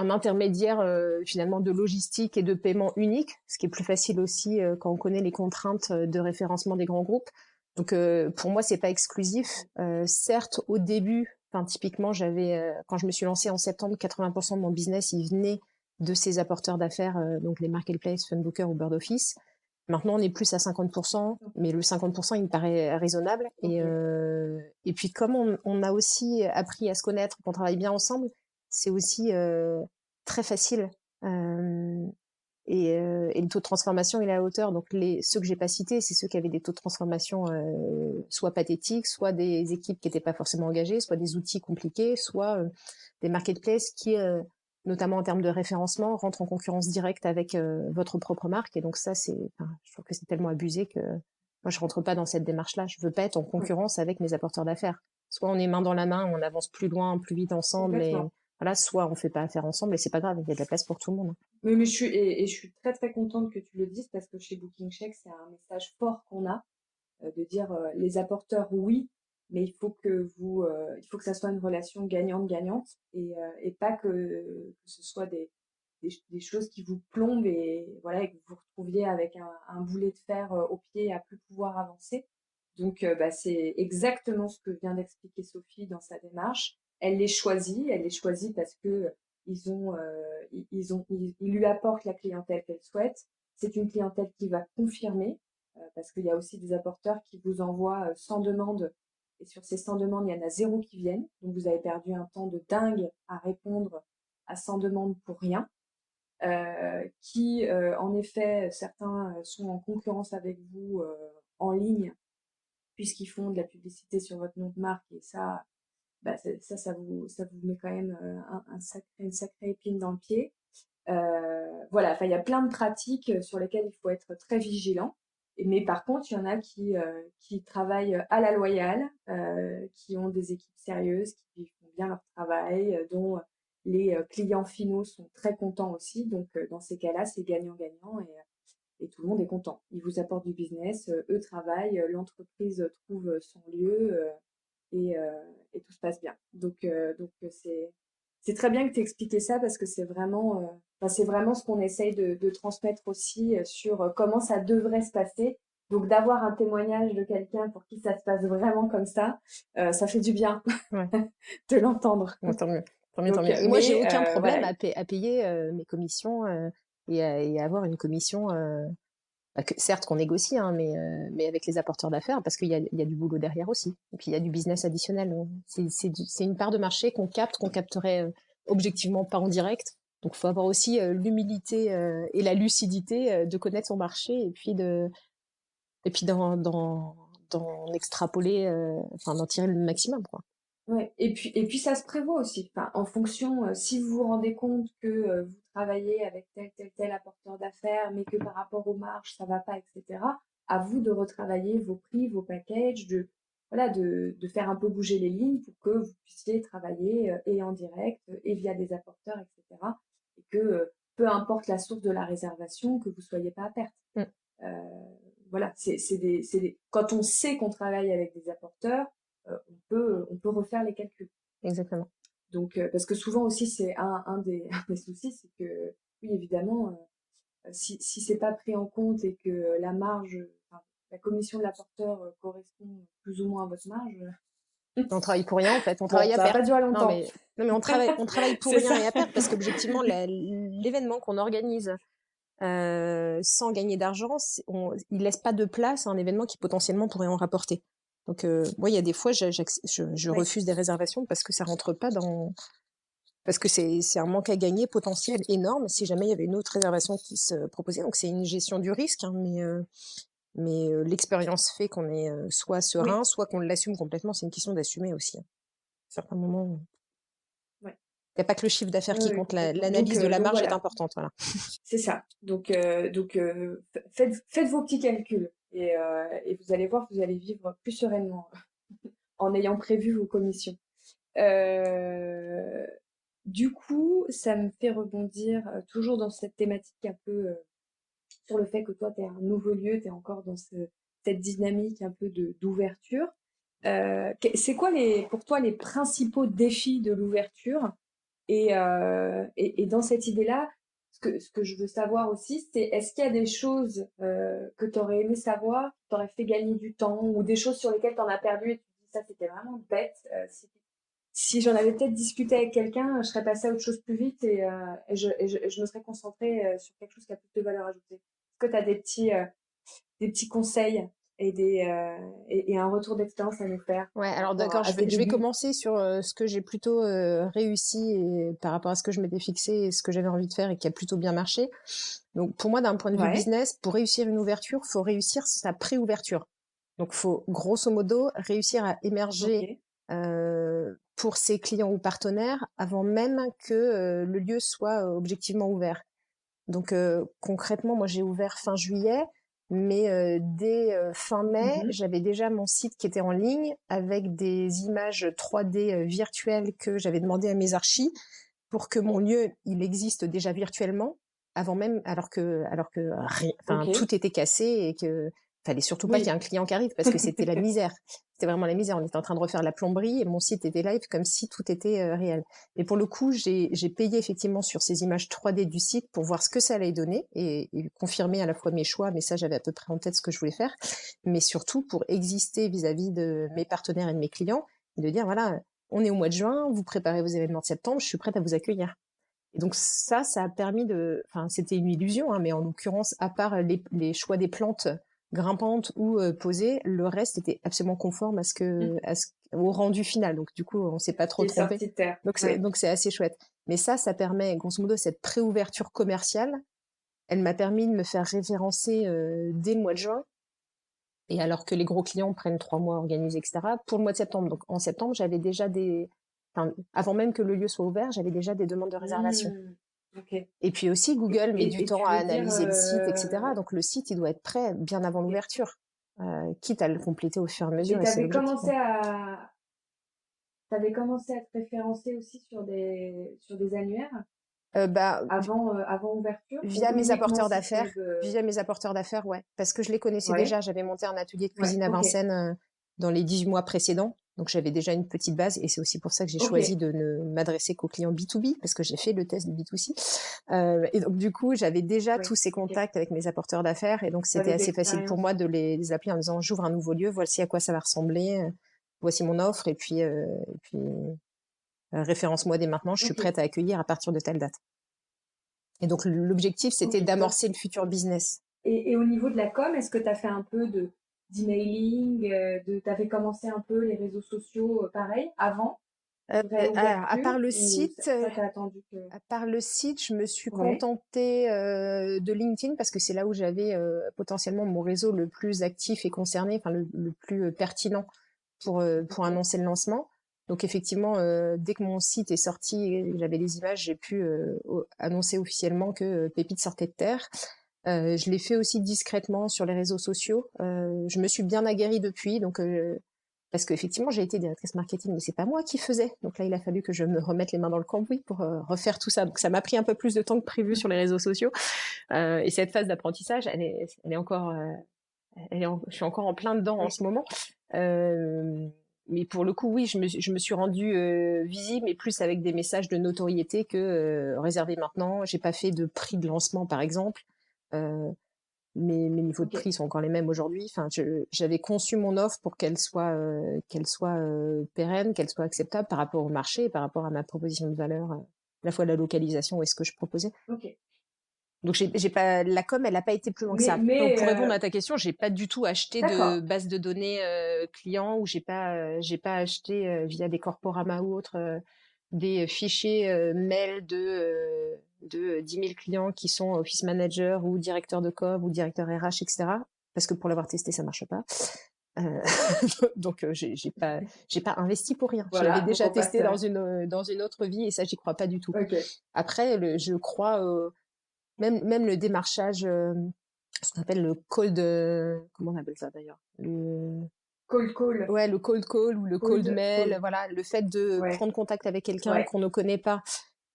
intermédiaire finalement de logistique et de paiement unique, ce qui est plus facile aussi quand on connaît les contraintes de référencement des grands groupes. Donc pour moi c'est pas exclusif. Certes au début, enfin typiquement quand je me suis lancée en septembre, 80% de mon business il venait de ces apporteurs d'affaires, donc les marketplaces, Funbooker ou Bird Office. Maintenant on est plus à 50%, mais le 50% il me paraît raisonnable. Ok, Et puis comme on a aussi appris à se connaître, qu'on travaille bien ensemble, c'est aussi très facile. Euh, et le taux de transformation il est à la hauteur. Donc ceux que j'ai pas cités, c'est ceux qui avaient des taux de transformation soit pathétiques, soit des équipes qui n'étaient pas forcément engagées, soit des outils compliqués, soit des marketplaces qui, notamment en termes de référencement, rentrent en concurrence directe avec votre propre marque. Et donc ça, je trouve que c'est tellement abusé que moi je rentre pas dans cette démarche-là. Je veux pas être en ouais, concurrence avec mes apporteurs d'affaires. Soit on est main dans la main, on avance plus loin, plus vite ensemble, et complètement. voilà, soit on fait pas affaire ensemble et c'est pas grave, il y a de la place pour tout le monde. Mais et je suis très très contente que tu le dises parce que chez Booking Check, c'est un message fort qu'on a de dire les apporteurs oui, mais il faut que ça soit une relation gagnante-gagnante et pas que ce soit des choses qui vous plombent et voilà et que vous vous retrouviez avec un boulet de fer au pied à plus pouvoir avancer. Donc bah, c'est exactement ce que vient d'expliquer Sophie dans sa démarche. Elle les choisit parce que ils lui apportent la clientèle qu'elle souhaite. C'est une clientèle qui va confirmer parce qu'il y a aussi des apporteurs qui vous envoient sans demande et sur ces 100 demandes, il y en a 0 qui viennent. Donc, vous avez perdu un temps de dingue à répondre à 100 demandes pour rien. En effet, certains sont en concurrence avec vous en ligne, puisqu'ils font de la publicité sur votre nom de marque, et ça, ça vous met quand même une sacrée épine dans le pied. Voilà, enfin, il y a plein de pratiques sur lesquelles il faut être très vigilant. Mais par contre, il y en a qui travaillent à la loyale, qui ont des équipes sérieuses, qui font bien leur travail, dont les clients finaux sont très contents aussi. Donc, dans ces cas-là, c'est gagnant-gagnant et tout le monde est content. Ils vous apportent du business, eux travaillent, l'entreprise trouve son lieu et, euh, et tout se passe bien. Donc c'est très bien que tu aies expliqué ça parce que c'est vraiment ce qu'on essaye de transmettre aussi sur comment ça devrait se passer. Donc d'avoir un témoignage de quelqu'un pour qui ça se passe vraiment comme ça fait du bien Ouais. de l'entendre. Bon, tant mieux, tant mieux, tant Donc, mieux. Et moi, j'ai aucun problème voilà. à payer mes commissions et à avoir une commission, certes qu'on négocie, hein, mais avec les apporteurs d'affaires, parce qu'il y a du boulot derrière aussi. Et puis il y a du business additionnel. Donc, c'est une part de marché qu'on capterait objectivement pas en direct. Donc il faut avoir aussi l'humilité et la lucidité de connaître son marché et puis d'en extrapoler, enfin d'en tirer le maximum, quoi. Ouais. Et puis ça se prévoit aussi. Enfin, en fonction, si vous vous rendez compte que vous travaillez avec tel apporteur d'affaires, mais que par rapport aux marges, ça va pas, etc., à vous de retravailler vos prix, vos packages, de faire un peu bouger les lignes pour que vous puissiez travailler et en direct et via des apporteurs, etc. Et que peu importe la source de la réservation, que vous soyez pas à perte. Mm. Voilà, quand on sait qu'on travaille avec des apporteurs, on peut refaire les calculs. Exactement. Donc, parce que souvent aussi, c'est un des soucis, c'est que, oui, évidemment, si c'est pas pris en compte et que la commission de l'apporteur correspond plus ou moins à votre marge, On travaille pour rien, en fait. On bon, travaille à ça va pas perte. durer Non, longtemps. mais on travaille pour C'est rien ça. et à perte parce qu'objectivement, l'événement qu'on organise sans gagner d'argent, il laisse pas de place à un événement qui potentiellement pourrait en rapporter. Donc, moi, il y a des fois, je Oui. refuse des réservations parce que ça rentre pas parce que c'est un manque à gagner potentiel énorme si jamais il y avait une autre réservation qui se proposait. Donc, c'est une gestion du risque, hein, mais l'expérience fait qu'on est soit Oui. serein, soit qu'on l'assume complètement. C'est une question d'assumer aussi, hein. À certains moments, Ouais. il n'y a pas que le chiffre d'affaires qui Oui, compte. complètement. L'analyse de la Donc marge est voilà, importante. Voilà. c'est ça. Faites vos petits calculs et vous allez voir que vous allez vivre plus sereinement en ayant prévu vos commissions. Euh, du coup, ça me fait rebondir toujours dans cette thématique un peu sur le fait que toi, tu es un nouveau lieu, tu es encore dans cette dynamique un peu d'ouverture. C'est quoi pour toi les principaux défis de l'ouverture et dans cette idée-là, ce que je veux savoir aussi, c'est est-ce qu'il y a des choses que tu aurais aimé savoir, qui t'auraient fait gagner du temps, ou des choses sur lesquelles tu en as perdu et tu te dis ça c'était vraiment bête. Si j'en avais peut-être discuté avec quelqu'un, je serais passée à autre chose plus vite et je me serais concentrée sur quelque chose qui a plus de valeur ajoutée. Est-ce que tu as des petits conseils et un retour d'expérience à nous faire Ouais, par alors rapport d'accord, à tes je vais débuts? commencer sur ce que j'ai plutôt réussi et, par rapport à ce que je m'étais fixé et ce que j'avais envie de faire et qui a plutôt bien marché. Donc pour moi, d'un point de vue Ouais, business, pour réussir une ouverture, faut réussir sa pré-ouverture. Donc faut grosso modo réussir à émerger ok, pour ses clients ou partenaires avant même que le lieu soit objectivement ouvert. Donc concrètement, moi j'ai ouvert fin juillet, mais dès fin mai, mhm, j'avais déjà mon site qui était en ligne avec des images 3D virtuelles que j'avais demandé à mes archis pour que mon lieu il existe déjà virtuellement avant même, alors que enfin ok. tout était cassé et que fallait surtout pas qu'il y ait Oui. un client qui arrive parce que c'était la misère. C'était vraiment la misère. On était en train de refaire la plomberie et mon site était live comme si tout était réel. Et pour le coup, j'ai payé effectivement sur ces images 3D du site pour voir ce que ça allait donner et confirmer à la fois mes choix, mais ça j'avais à peu près en tête ce que je voulais faire, mais surtout pour exister vis-à-vis de mes partenaires et de mes clients et de dire voilà, on est au mois de juin, vous préparez vos événements de septembre, je suis prête à vous accueillir. Et donc ça a permis enfin c'était une illusion, hein, mais en l'occurrence, à part les choix des plantes grimpante ou posée. Le reste était absolument conforme au rendu final. Donc du coup, on s'est pas trop Qui est trompé. sorti de terre. Donc Ouais. c'est assez chouette. Mais ça permet, grosso modo, cette préouverture commerciale. Elle m'a permis de me faire référencer dès le mois de juin. Et alors que les gros clients prennent 3 mois à organiser, etc. Pour le mois de septembre. Donc en septembre, j'avais déjà avant même que le lieu soit ouvert, j'avais déjà des demandes de réservation. Ok. Et puis aussi, Google met du Et temps tu à veux dire, analyser le site, etc. Donc le site, il doit être prêt bien avant l'ouverture, quitte à le compléter au fur et à mesure. et Et c'est l'objectif. t'avais commencé à te référencer aussi sur des annuaires Bah, avant ouverture via ou mes uniquement apporteurs site d'affaires, web ouais, parce que je les connaissais Ouais, déjà. J'avais monté un atelier de ouais, cuisine à ok, Vincennes dans les 18 mois précédents. Donc j'avais déjà une petite base et c'est aussi pour ça que j'ai ok, choisi de ne m'adresser qu'aux clients B2B parce que j'ai fait le test de B2C. Et donc du coup, j'avais déjà oui, tous ces ok. contacts avec mes apporteurs d'affaires et donc c'était T'avais de assez facile pour l'expérience. moi de les appeler en disant j'ouvre un nouveau lieu, voici à quoi ça va ressembler, voici mon offre et puis référence-moi dès maintenant, je suis Ok. prête à accueillir à partir de telle date. Et donc l'objectif c'était Ok, top. d'amorcer le futur business. Et au niveau de la com, est-ce que tu as fait un peu d'emailing, t'avais commencé un peu les réseaux sociaux pareil avant Alors, réouverture ou ça t'as attendu que à part le site, je me suis ouais, contentée de LinkedIn parce que c'est là où j'avais potentiellement mon réseau le plus actif et concerné, enfin le plus pertinent pour ok, annoncer le lancement. Donc effectivement, dès que mon site est sorti et que j'avais les images, j'ai pu annoncer officiellement que Pépite sortait de terre. Je l'ai fait aussi discrètement sur les réseaux sociaux. Je me suis bien aguerrie depuis, donc parce qu'effectivement j'ai été directrice marketing, mais c'est pas moi qui faisais. Donc là, il a fallu que je me remette les mains dans le cambouis pour refaire tout ça. Donc ça m'a pris un peu plus de temps que prévu sur les réseaux sociaux. Et cette phase d'apprentissage, elle est encore, je suis encore en plein dedans en oui, ce moment. Mais pour le coup, oui, je me suis rendue visible, mais plus avec des messages de notoriété que réservé maintenant. J'ai pas fait de prix de lancement, par exemple. Euh, mes niveaux de ok, prix sont encore les mêmes aujourd'hui. Enfin, j'avais conçu mon offre pour qu'elle soit pérenne, qu'elle soit acceptable par rapport au marché, et par rapport à ma proposition de valeur, à la fois la localisation et ce que je proposais. ok. Donc j'ai pas la com, elle n'a pas été plus loin que ça. Donc Mais pour répondre à ta question, j'ai pas du tout acheté de d'accord, base de données clients ou j'ai pas acheté via des corporamas ou autres des fichiers mail de 10 000 clients qui sont office manager ou directeur de com ou directeur RH, etc. Parce que pour l'avoir testé, ça marche pas. Euh, donc j'ai pas investi pour rien. Je l'avais voilà, donc déjà on passe. testé dans une autre vie et ça j'y crois pas du tout. Ok, Après, je crois même le démarchage, ce qu'on appelle le cold, comment on appelle ça d'ailleurs? cold call, Ouais, le cold call ou le cold cold mail, call, voilà, le fait de ouais, prendre contact avec quelqu'un ouais, qu'on ne connaît pas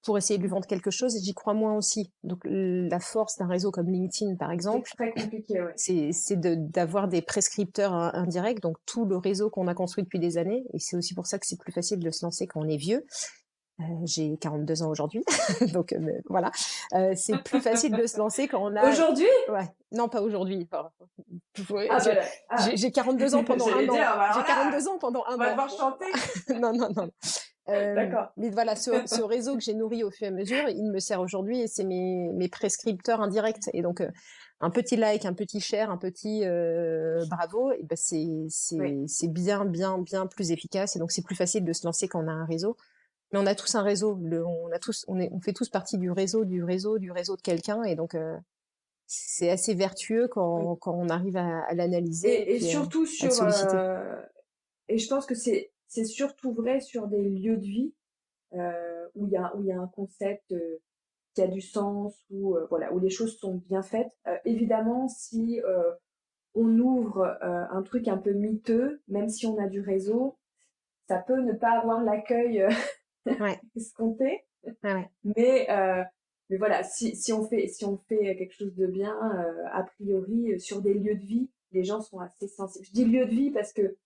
pour essayer de lui vendre quelque chose, j'y crois moins aussi. Donc la force d'un réseau comme LinkedIn, par c'est exemple, très compliqué, ouais. d'avoir des prescripteurs indirects, donc tout le réseau qu'on a construit depuis des années. Et c'est aussi pour ça que c'est plus facile de se lancer quand on est vieux. J'ai 42 ans aujourd'hui, donc voilà. C'est plus facile de se lancer quand on a... Aujourd'hui? Ouais, non, pas aujourd'hui. Enfin, ouais, Ah ben, ah, j'ai 42 ans pendant un j'allais dire, an. bah J'ai alors là, 42 ans pendant on un va an. devoir chanter. Non, non, non. D'accord. Mais voilà, ce réseau que j'ai nourri au fur et à mesure, il me sert aujourd'hui et c'est mes prescripteurs indirects. Et donc, un petit like, un petit share, un petit bravo, et ben Oui, c'est bien plus efficace. Et donc, c'est plus facile de se lancer quand on a un réseau. Mais on a tous un réseau. On fait tous partie du réseau de quelqu'un. Et donc, c'est assez vertueux oui. quand on arrive à l'analyser et Et puis surtout à le sur, solliciter. et je pense que c'est surtout vrai sur des lieux de vie où il y a un concept qui a du sens, où voilà, où les choses sont bien faites. Évidemment, si on ouvre un truc un peu miteux, même si on a du réseau, ça peut ne pas avoir l'accueil Ouais, escompté. ouais, ouais. Mais voilà, si on fait quelque chose de bien, a priori, sur des lieux de vie, les gens sont assez sensibles. Je dis lieu de vie parce que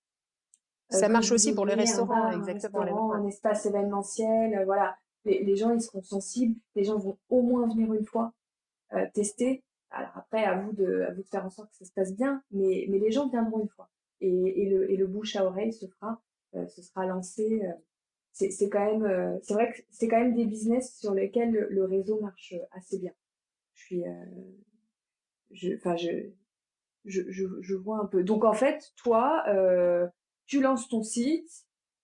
Ça que marche vous aussi pour les ouvriez un restaurants, bar, un exactement. restaurant, Ouais. un espace événementiel, voilà, les gens ils seront sensibles, les gens vont au moins venir une fois tester. Alors après, à vous de faire en sorte que ça se passe bien, mais les gens viendront une fois. Et le bouche à oreille se sera lancé. C'est quand même, c'est vrai que c'est quand même des business sur lesquels le réseau marche assez bien. Je suis, enfin, je vois un peu. Donc en fait, toi, tu lances ton site,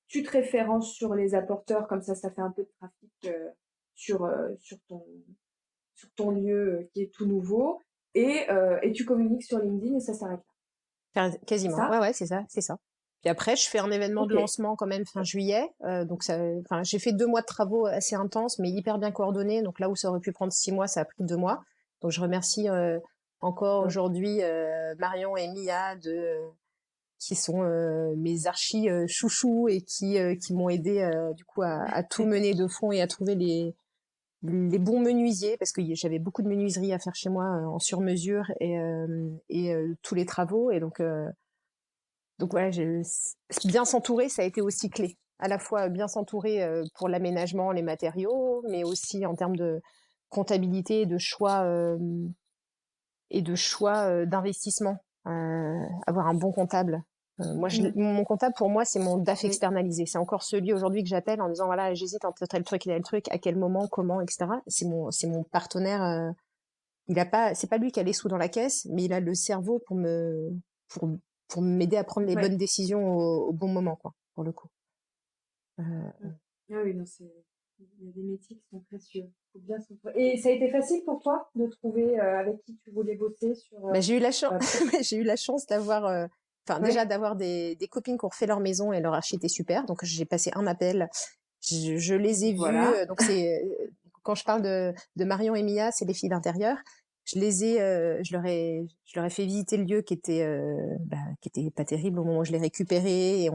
tu te références sur les apporteurs, comme ça fait un peu de trafic sur, sur ton lieu qui est tout nouveau, et tu communiques sur LinkedIn et ça s'arrête là. C'est Quasiment. Ouais, ça? ouais, c'est ça, c'est ça. Puis après, je fais un événement de Ok. lancement quand même fin juillet. Donc ça, enfin, j'ai fait 2 mois de travaux assez intenses, mais hyper bien coordonnés. Donc là où ça aurait pu prendre 6 mois, ça a pris 2 mois. Donc je remercie encore Top. aujourd'hui Marion et Mia qui sont mes archi chouchous et qui m'ont aidé du coup à tout mener de front et à trouver les bons menuisiers parce que j'avais beaucoup de menuiserie à faire chez moi en sur-mesure et tous les travaux et donc voilà, bien s'entourer, ça a été aussi clé. À la fois bien s'entourer pour l'aménagement, les matériaux, mais aussi en termes de comptabilité et de choix d'investissement. Avoir un bon comptable. Mm. Mon comptable, pour moi, c'est mon DAF Oui. externalisé. C'est encore celui aujourd'hui que j'appelle en disant, voilà, j'hésite entre tel truc et tel truc, à quel moment, comment, etc. C'est mon partenaire. Il a pas, c'est pas lui qui a les sous dans la caisse, mais il a le cerveau pour, pour m'aider à prendre les Ouais. bonnes décisions au bon moment, quoi, pour le coup. Mm. Ah oui, non, il y a des métiers qui sont précieux. Faut bien s'entourer. Et ça a été facile pour toi de trouver avec qui tu voulais bosser sur. Bah, j'ai eu la chance, Pour... j'ai eu la chance d'avoir, enfin, déjà Ouais. d'avoir des copines qui ont refait leur maison et leur archi était super. Donc, j'ai passé un appel. Je les ai vues. Voilà. Donc, quand je parle de Marion et Mia, c'est les filles d'intérieur. Je leur ai fait visiter le lieu qui était pas terrible au moment où je l'ai récupéré et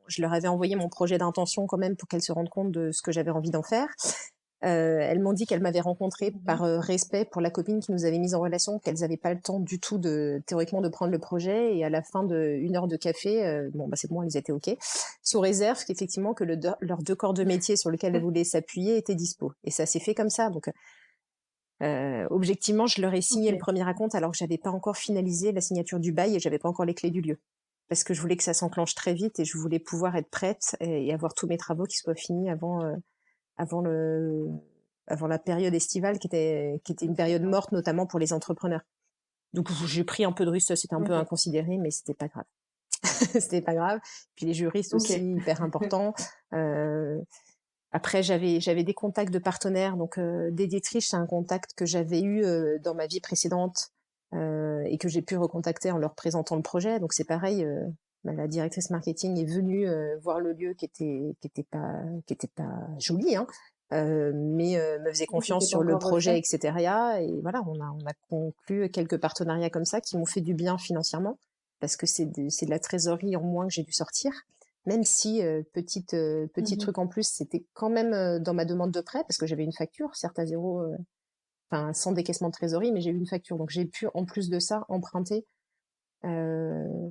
je leur avais envoyé mon projet d'intention quand même pour qu'elles se rendent compte de ce que j'avais envie d'en faire. Elles m'ont dit qu'elles m'avaient rencontrée Mhm. par respect pour la copine qui nous avait mise en relation, qu'elles n'avaient pas le temps du tout théoriquement de prendre le projet. Et à la fin d'une heure de café, bon, bah, c'est bon, elles étaient OK. Sous réserve qu'effectivement que leurs 2 corps de métier sur lesquels elles voulaient s'appuyer étaient dispo. Et ça s'est fait comme ça. Donc, objectivement, je leur ai signé le Ok. premier acompte alors que j'avais pas encore finalisé la signature du bail et j'avais pas encore les clés du lieu. Parce que je voulais que ça s'enclenche très vite et je voulais pouvoir être prête et avoir tous mes travaux qui soient finis avant le avant la période estivale qui était une période D'accord. morte notamment pour les entrepreneurs. Donc j'ai pris un peu de risque, c'était un peu Ok. inconsidéré, mais c'était pas grave. C'était pas grave. Puis les juristes Ok. aussi hyper importants. Euh, Après j'avais des contacts de partenaires, donc Dédietrich c'est un contact que j'avais eu dans ma vie précédente et que j'ai pu recontacter en leur présentant le projet. Donc c'est pareil. La directrice marketing est venue voir le lieu qui était pas joli, hein, mais me faisait Oui, qui confiance n'était pas sur le encore projet, refait. etc. Et voilà, on a conclu quelques partenariats comme ça qui m'ont fait du bien financièrement parce que c'est de la trésorerie en moins que j'ai dû sortir. Même si petit Mhm. truc en plus, c'était quand même dans ma demande de prêt parce que j'avais une facture, certes à zéro, enfin sans décaissement de trésorerie, mais j'ai eu une facture, donc j'ai pu en plus de ça emprunter euh,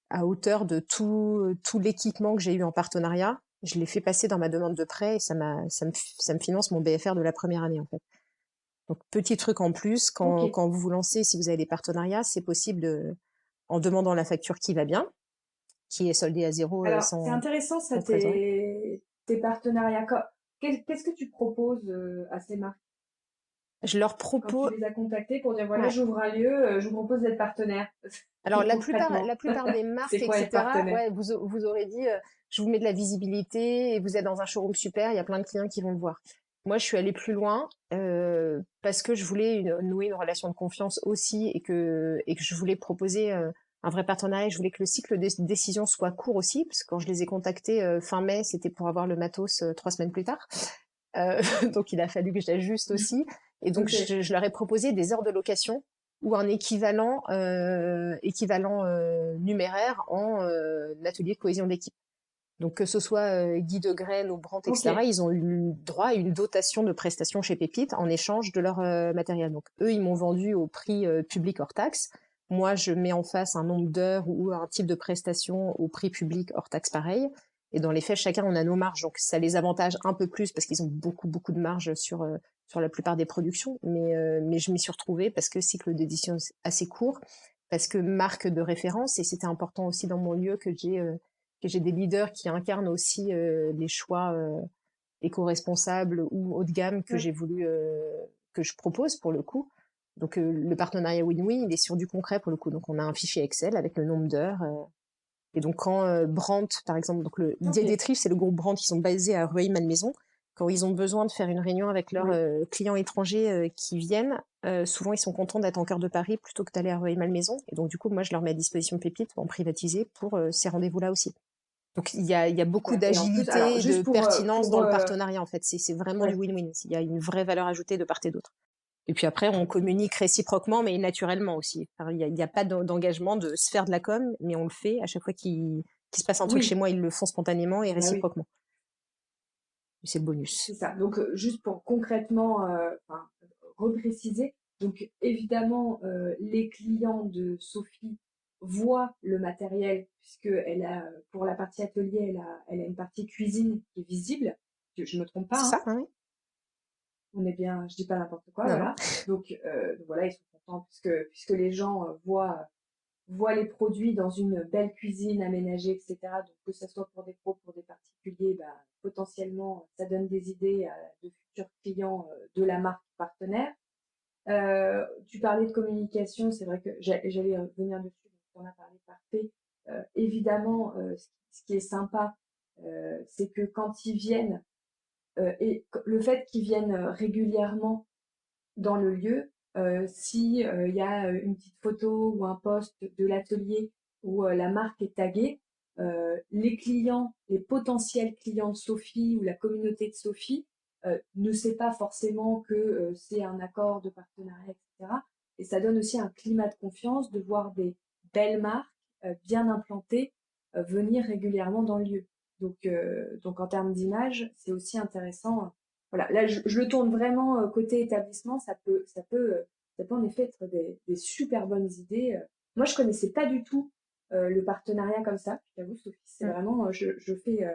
à hauteur de tout l'équipement que j'ai eu en partenariat. Je l'ai fait passer dans ma demande de prêt et ça me finance mon BFR de la première année en fait. Donc petit truc en plus, Ok. quand vous vous lancez, si vous avez des partenariats, c'est possible en demandant la facture qui va bien, qui est soldée à zéro Alors, c'est intéressant ça, sans trésorerie. tes partenariats. Qu'est-ce que tu proposes à ces marques Je leur quand tu propose, les as contactés pour dire voilà, ouais. j'ouvre un lieu, je vous propose d'être partenaire Alors concrètement? la plupart des marques, C'est quoi être etc. partenaire? Ouais, vous aurez dit, je vous mets de la visibilité et vous êtes dans un showroom super, il y a plein de clients qui vont le voir. Moi, je suis allée plus loin parce que je voulais nouer une relation de confiance aussi et que je voulais proposer un vrai partenariat. Je voulais que le cycle de décision soit court aussi, parce que quand je les ai contactés fin mai, c'était pour avoir le matos 3 semaines plus tard. Donc il a fallu que j'ajuste aussi. Et donc Ok. je leur ai proposé des heures de location ou un équivalent numéraire en atelier de cohésion d'équipe. Donc que ce soit Guy de Graine ou Brandt, Ok. etc., ils ont eu droit à une dotation de prestations chez Pépite en échange de leur matériel. Donc eux, ils m'ont vendu au prix public hors taxe. Moi, je mets en face un nombre d'heures ou un type de prestation au prix public hors taxe pareil. Et dans les faits, chacun, on a nos marges. Donc ça les avantage un peu plus parce qu'ils ont beaucoup de marge sur la plupart des productions. Mais je m'y suis retrouvée parce que cycle d'édition assez court, parce que marque de référence. Et c'était important aussi dans mon lieu que j'ai des leaders qui incarnent aussi les choix éco-responsables ou haut de gamme que Ouais. j'ai voulu que je propose pour le coup. Donc le partenariat win-win, il est sur du concret pour le coup. Donc on a un fichier Excel avec le nombre d'heures. Et donc quand Brandt, par exemple, donc le Ok. Dietrich, c'est le groupe Brandt, ils sont basés à Rueil-Malmaison. Quand ils ont besoin de faire une réunion avec leurs Oui. clients étrangers qui viennent, souvent ils sont contents d'être en cœur de Paris plutôt que d'aller à Rueil-Malmaison. Et donc du coup, moi je leur mets à disposition Pépite en privatisé pour ces rendez-vous-là aussi. Donc il y a beaucoup Super. Et en plus, alors d'agilité et de juste pertinence dans le partenariat en fait. C'est vraiment du ouais. win-win. Il y a une vraie valeur ajoutée de part et d'autre. Et puis après, on communique réciproquement, mais naturellement aussi. Il y a pas d'engagement de se faire de la com, mais on le fait à chaque fois qu'il se passe un truc chez Oui, moi, ils le font spontanément et bah oui, réciproquement. C'est le bonus. c'est ça. Donc juste pour concrètement enfin, repréciser, donc évidemment les clients de Sophie voient le matériel puisque elle a pour la partie atelier, elle a une partie cuisine qui est visible. Je me trompe pas, C'est hein. ça, oui. On est bien, je dis pas n'importe quoi, Non, non. voilà. Donc voilà, ils sont contents puisque les gens voient les produits dans une belle cuisine aménagée, etc. Donc que ce soit pour des pros, pour des particuliers, bah, potentiellement, ça donne des idées à de futurs clients de la marque partenaire. Tu parlais de communication, c'est vrai que j'allais revenir dessus, donc on a parlé parfait. Évidemment, ce qui est sympa, c'est que quand ils viennent, et le fait qu'ils viennent régulièrement dans le lieu, si il y a une petite photo ou un post de l'atelier où la marque est taguée, les clients, les potentiels clients de Sophie ou la communauté de Sophie ne sait pas forcément que c'est un accord de partenariat, etc. Et ça donne aussi un climat de confiance de voir des belles marques bien implantées venir régulièrement dans le lieu. Donc en termes d'image, c'est aussi intéressant. Voilà, là je le tourne vraiment côté établissement, ça peut en effet être des super bonnes idées. Moi je connaissais pas du tout le partenariat comme ça, je t'avoue Sophie, c'est Mm. vraiment, je fais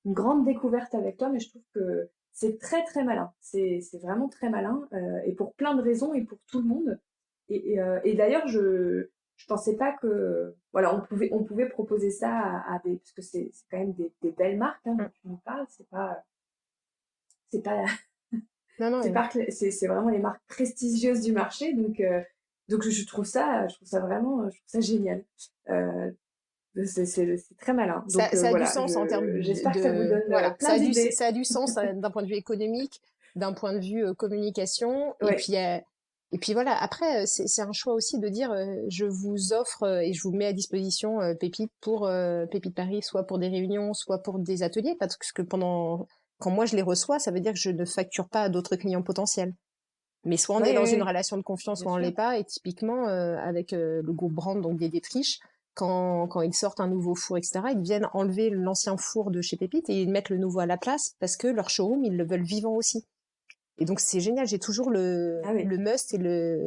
une grande découverte avec toi, mais je trouve que c'est très très malin, c'est vraiment très malin et pour plein de raisons et pour tout le monde. Et d'ailleurs je pensais pas que voilà on pouvait proposer ça à des parce que c'est quand même des belles marques hein, dont Mm. tu nous parles, c'est pas Non, non. c'est vraiment les marques prestigieuses du marché, donc je trouve ça vraiment, je trouve ça génial. Euh, c'est très malin. Donc Ça a du voilà, sens en termes j'espère que ça vous donne voilà, plein d'idées. ça a du sens d'un point de vue économique, d'un point de vue communication, Ouais, et puis voilà. Après, c'est un choix aussi de dire, je vous offre et je vous mets à disposition Pépite pour Pépite Paris, soit pour des réunions, soit pour des ateliers, parce que quand moi je les reçois, ça veut dire que je ne facture pas à d'autres clients potentiels. Mais soit on est ouais, dans une ouais, relation de confiance, bien soit on sûr. l'est pas. Et typiquement, avec le groupe Brand, donc des Dietrich, quand ils sortent un nouveau four, etc., ils viennent enlever l'ancien four de chez Pépite et ils mettent le nouveau à la place parce que leur showroom, ils le veulent vivant aussi. Et donc c'est génial, j'ai toujours Ah oui. le must et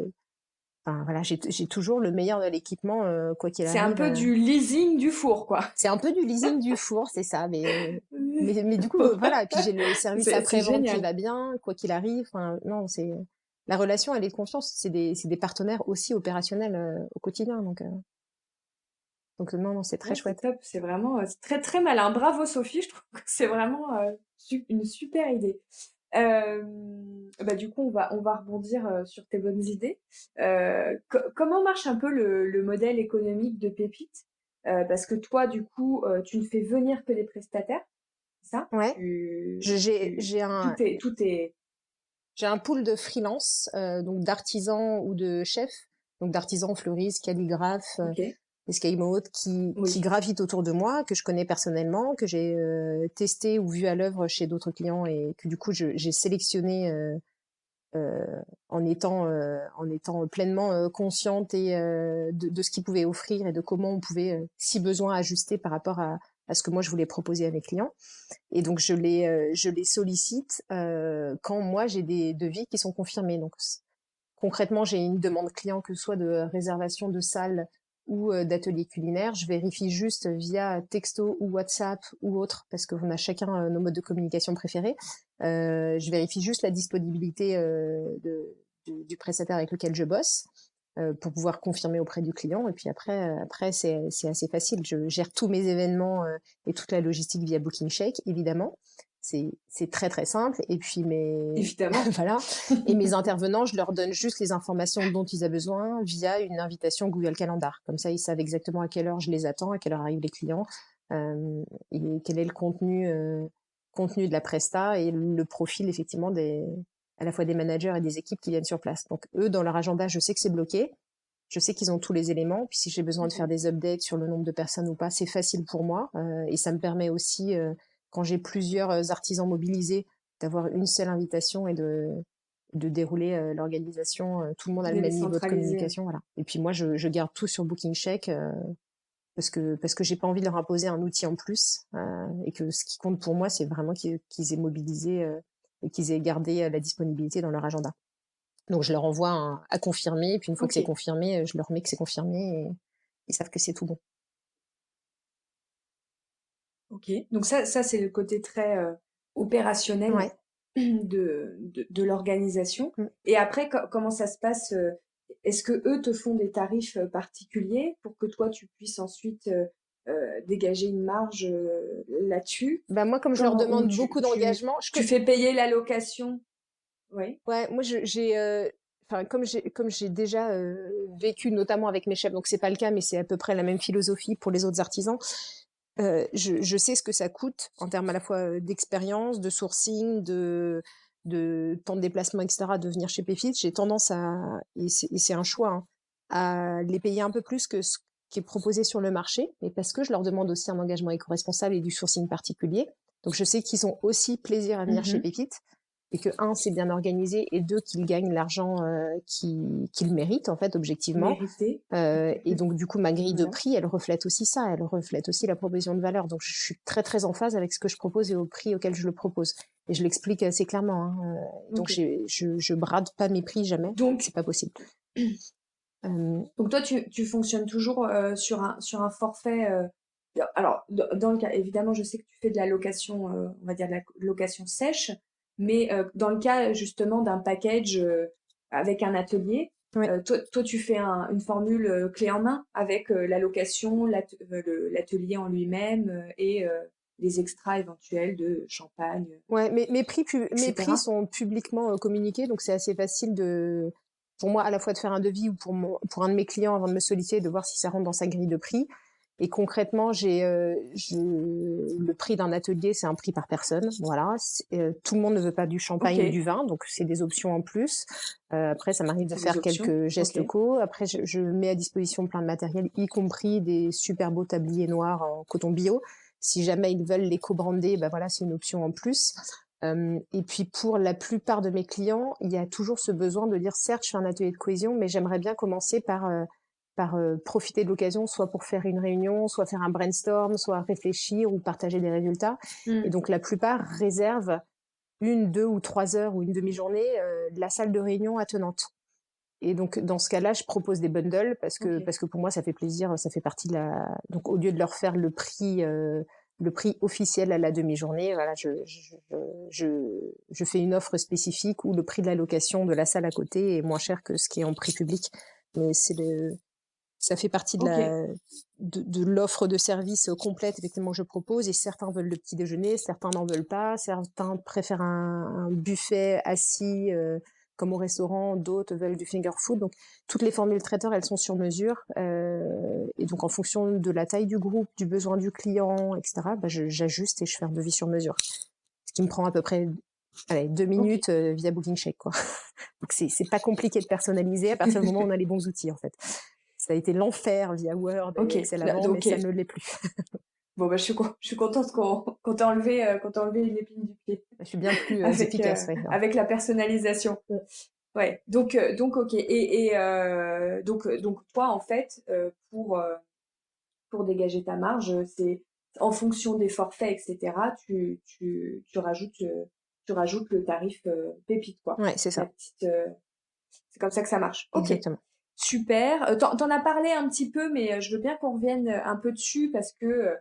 enfin voilà, j'ai toujours le meilleur de l'équipement, quoi qu'il C'est un arrive. peu du leasing du four, quoi. C'est un peu du leasing du four, c'est ça, mais du coup, voilà. Et puis j'ai le service C'est après-vente qui génial. va bien, quoi qu'il arrive. Enfin, non, la relation, elle est de confiance. C'est des partenaires aussi opérationnels au quotidien. Donc non, non, c'est très Ouais, c'est chouette. top, c'est vraiment c'est très très malin. Bravo Sophie, je trouve que c'est vraiment une super idée. Euh, Bah du coup, on va rebondir sur tes bonnes idées. Comment marche un peu le modèle économique de Pépite? Parce que toi, du coup, tu ne fais venir que des prestataires, c'est ça? Ouais. Tout est, J'ai un pool de freelance, donc d'artisans ou de chefs, donc d'artisans fleuristes, calligraphes, ok, escamotes qui oui, gravitent autour de moi, que je connais personnellement, que j'ai testé ou vu à l'œuvre chez d'autres clients et que du coup j'ai sélectionné euh, en étant pleinement consciente et de ce qu'ils pouvaient offrir et de comment on pouvait, si besoin, ajuster par rapport à ce que moi je voulais proposer à mes clients. Et donc je les sollicite quand moi j'ai des devis qui sont confirmés. Donc concrètement, j'ai une demande client que ce soit de réservation de salle ou d'atelier culinaire. Je vérifie juste via texto ou WhatsApp ou autre, parce qu'on a chacun nos modes de communication préférés. Je vérifie juste la disponibilité du prestataire avec lequel je bosse pour pouvoir confirmer auprès du client. Et puis après c'est assez facile. Je gère tous mes événements et toute la logistique via Booking Shake, évidemment. C'est très très simple. Et puis Évidemment. voilà. Et mes intervenants, je leur donne juste les informations dont ils ont besoin via une invitation Google Calendar. Comme ça, ils savent exactement à quelle heure je les attends, à quelle heure arrivent les clients, et quel est le contenu de la presta et le profil effectivement à la fois des managers et des équipes qui viennent sur place. Donc eux, dans leur agenda, je sais que c'est bloqué. Je sais qu'ils ont tous les éléments. Puis si j'ai besoin de faire des updates sur le nombre de personnes ou pas, c'est facile pour moi. Et ça me permet aussi, quand j'ai plusieurs artisans mobilisés, d'avoir une seule invitation et de dérouler l'organisation. Tout le monde a le De les même niveau de centraliser. communication. Voilà. Et puis moi, je garde tout sur Booking Check parce que j'ai pas envie de leur imposer un outil en plus. Et que ce qui compte pour moi, c'est vraiment qu'ils aient mobilisé et qu'ils aient gardé la disponibilité dans leur agenda. Donc je leur envoie à confirmer, et puis une fois que c'est confirmé, je leur mets que c'est confirmé et ils savent que c'est tout bon. Ok, donc ça c'est le côté très opérationnel Ouais. de l'organisation. Mm. Et après, comment ça se passe est-ce que eux te font des tarifs particuliers pour que toi tu puisses ensuite dégager une marge là-dessus? Bah moi, comme je leur Ou demande beaucoup d'engagement, tu fais payer la location? Oui. ouais, moi enfin comme j'ai déjà vécu notamment avec mes chefs, donc c'est pas le cas, mais c'est à peu près la même philosophie pour les autres artisans. Je sais ce que ça coûte en termes à la fois d'expérience, de sourcing, de temps de déplacement, etc., de venir chez Payfit. J'ai tendance et c'est un choix, hein, à les payer un peu plus que ce qui est proposé sur le marché, mais parce que je leur demande aussi un engagement éco-responsable et du sourcing particulier. Donc je sais qu'ils ont aussi plaisir à venir chez Payfit et que c'est bien organisé, et deux, qu'ils gagnent l'argent qu'ils méritent en fait objectivement. Mérité. Et donc, du coup, ma grille de Voilà. prix, elle reflète aussi ça. Elle reflète aussi la proposition de valeur. Donc, je suis très, très en phase avec ce que je propose et au prix auquel je le propose. Et je l'explique assez clairement, hein. Donc, je brade pas mes prix jamais. Donc, c'est pas possible. Donc toi, tu fonctionnes toujours sur un forfait. Alors, dans le cas, évidemment, je sais que tu fais de la location, on va dire de la location sèche, mais dans le cas justement d'un package avec un atelier, Ouais. toi, tu fais une formule clé en main avec la location, l'atelier en lui-même et les extras éventuels de champagne, Ouais, mes prix etc. sont publiquement communiqués, donc c'est assez facile pour moi à la fois de faire un devis ou pour un de mes clients avant de me solliciter, de voir si ça rentre dans sa grille de prix. Et concrètement, le prix d'un atelier, c'est un prix par personne. Voilà. Tout le monde ne veut pas du champagne ou du vin, donc c'est des options en plus. Après, ça m'arrive de faire quelques gestes co. Après, je mets à disposition plein de matériel, y compris des super beaux tabliers noirs en coton bio. Si jamais ils veulent l'éco-brander, bah voilà, c'est une option en plus. Et puis pour la plupart de mes clients, il y a toujours ce besoin de dire, certes, je fais un atelier de cohésion, mais j'aimerais bien commencer par profiter de l'occasion, soit pour faire une réunion, soit faire un brainstorm, soit réfléchir ou partager des résultats. Et donc la plupart réservent 1, 2 ou 3 heures ou une demi-journée de la salle de réunion attenante. Et donc dans ce cas-là, je propose des bundles parce que pour moi ça fait plaisir, ça fait partie de la. Donc au lieu de leur faire le prix officiel à la demi-journée, voilà, je fais une offre spécifique où le prix de la location de la salle à côté est moins cher que ce qui est en prix public. Mais ça fait partie de l'offre de service complète effectivement que je propose, et certains veulent le petit déjeuner, certains n'en veulent pas, certains préfèrent un buffet assis comme au restaurant, d'autres veulent du finger food. Donc toutes les formules traiteurs, elles sont sur mesure, et donc en fonction de la taille du groupe, du besoin du client, etc., bah, j'ajuste et je fais un devis sur mesure, ce qui me prend à peu près 2 minutes via Booking Check, quoi. Donc c'est pas compliqué de personnaliser à partir du moment où on a les bons outils en fait. Ça a été l'enfer via Word et Excel avant, mais ça ne l'est plus. Bon, bah, je suis contente qu'on t'ait enlevé une épine du pied. Je suis bien plus efficace, ouais. Avec la personnalisation. Ouais. Donc, ok. Donc, toi, en fait, pour dégager ta marge, c'est en fonction des forfaits, etc. Tu rajoutes le tarif pépite, quoi. Ouais, c'est ça. C'est comme ça que ça marche. Ok. Exactement. Super. T'en as parlé un petit peu, mais je veux bien qu'on revienne un peu dessus parce que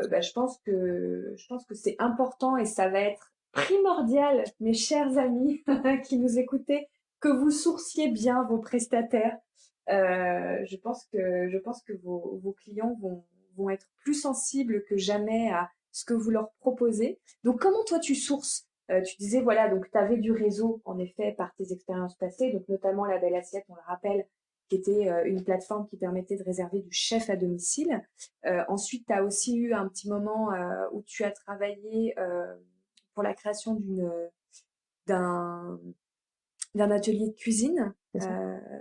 bah, je pense que c'est important et ça va être primordial, mes chers amis qui nous écoutez, que vous sourciez bien vos prestataires. Je pense que vos clients vont être plus sensibles que jamais ce que vous leur proposez. Donc, comment toi tu sources? Tu disais, voilà, donc tu avais du réseau, en effet, par tes expériences passées, donc notamment La Belle Assiette, on le rappelle, qui était une plateforme qui permettait de réserver du chef à domicile. Ensuite, tu as aussi eu un petit moment où tu as travaillé pour la création d'un d'un atelier de cuisine, C'est ça.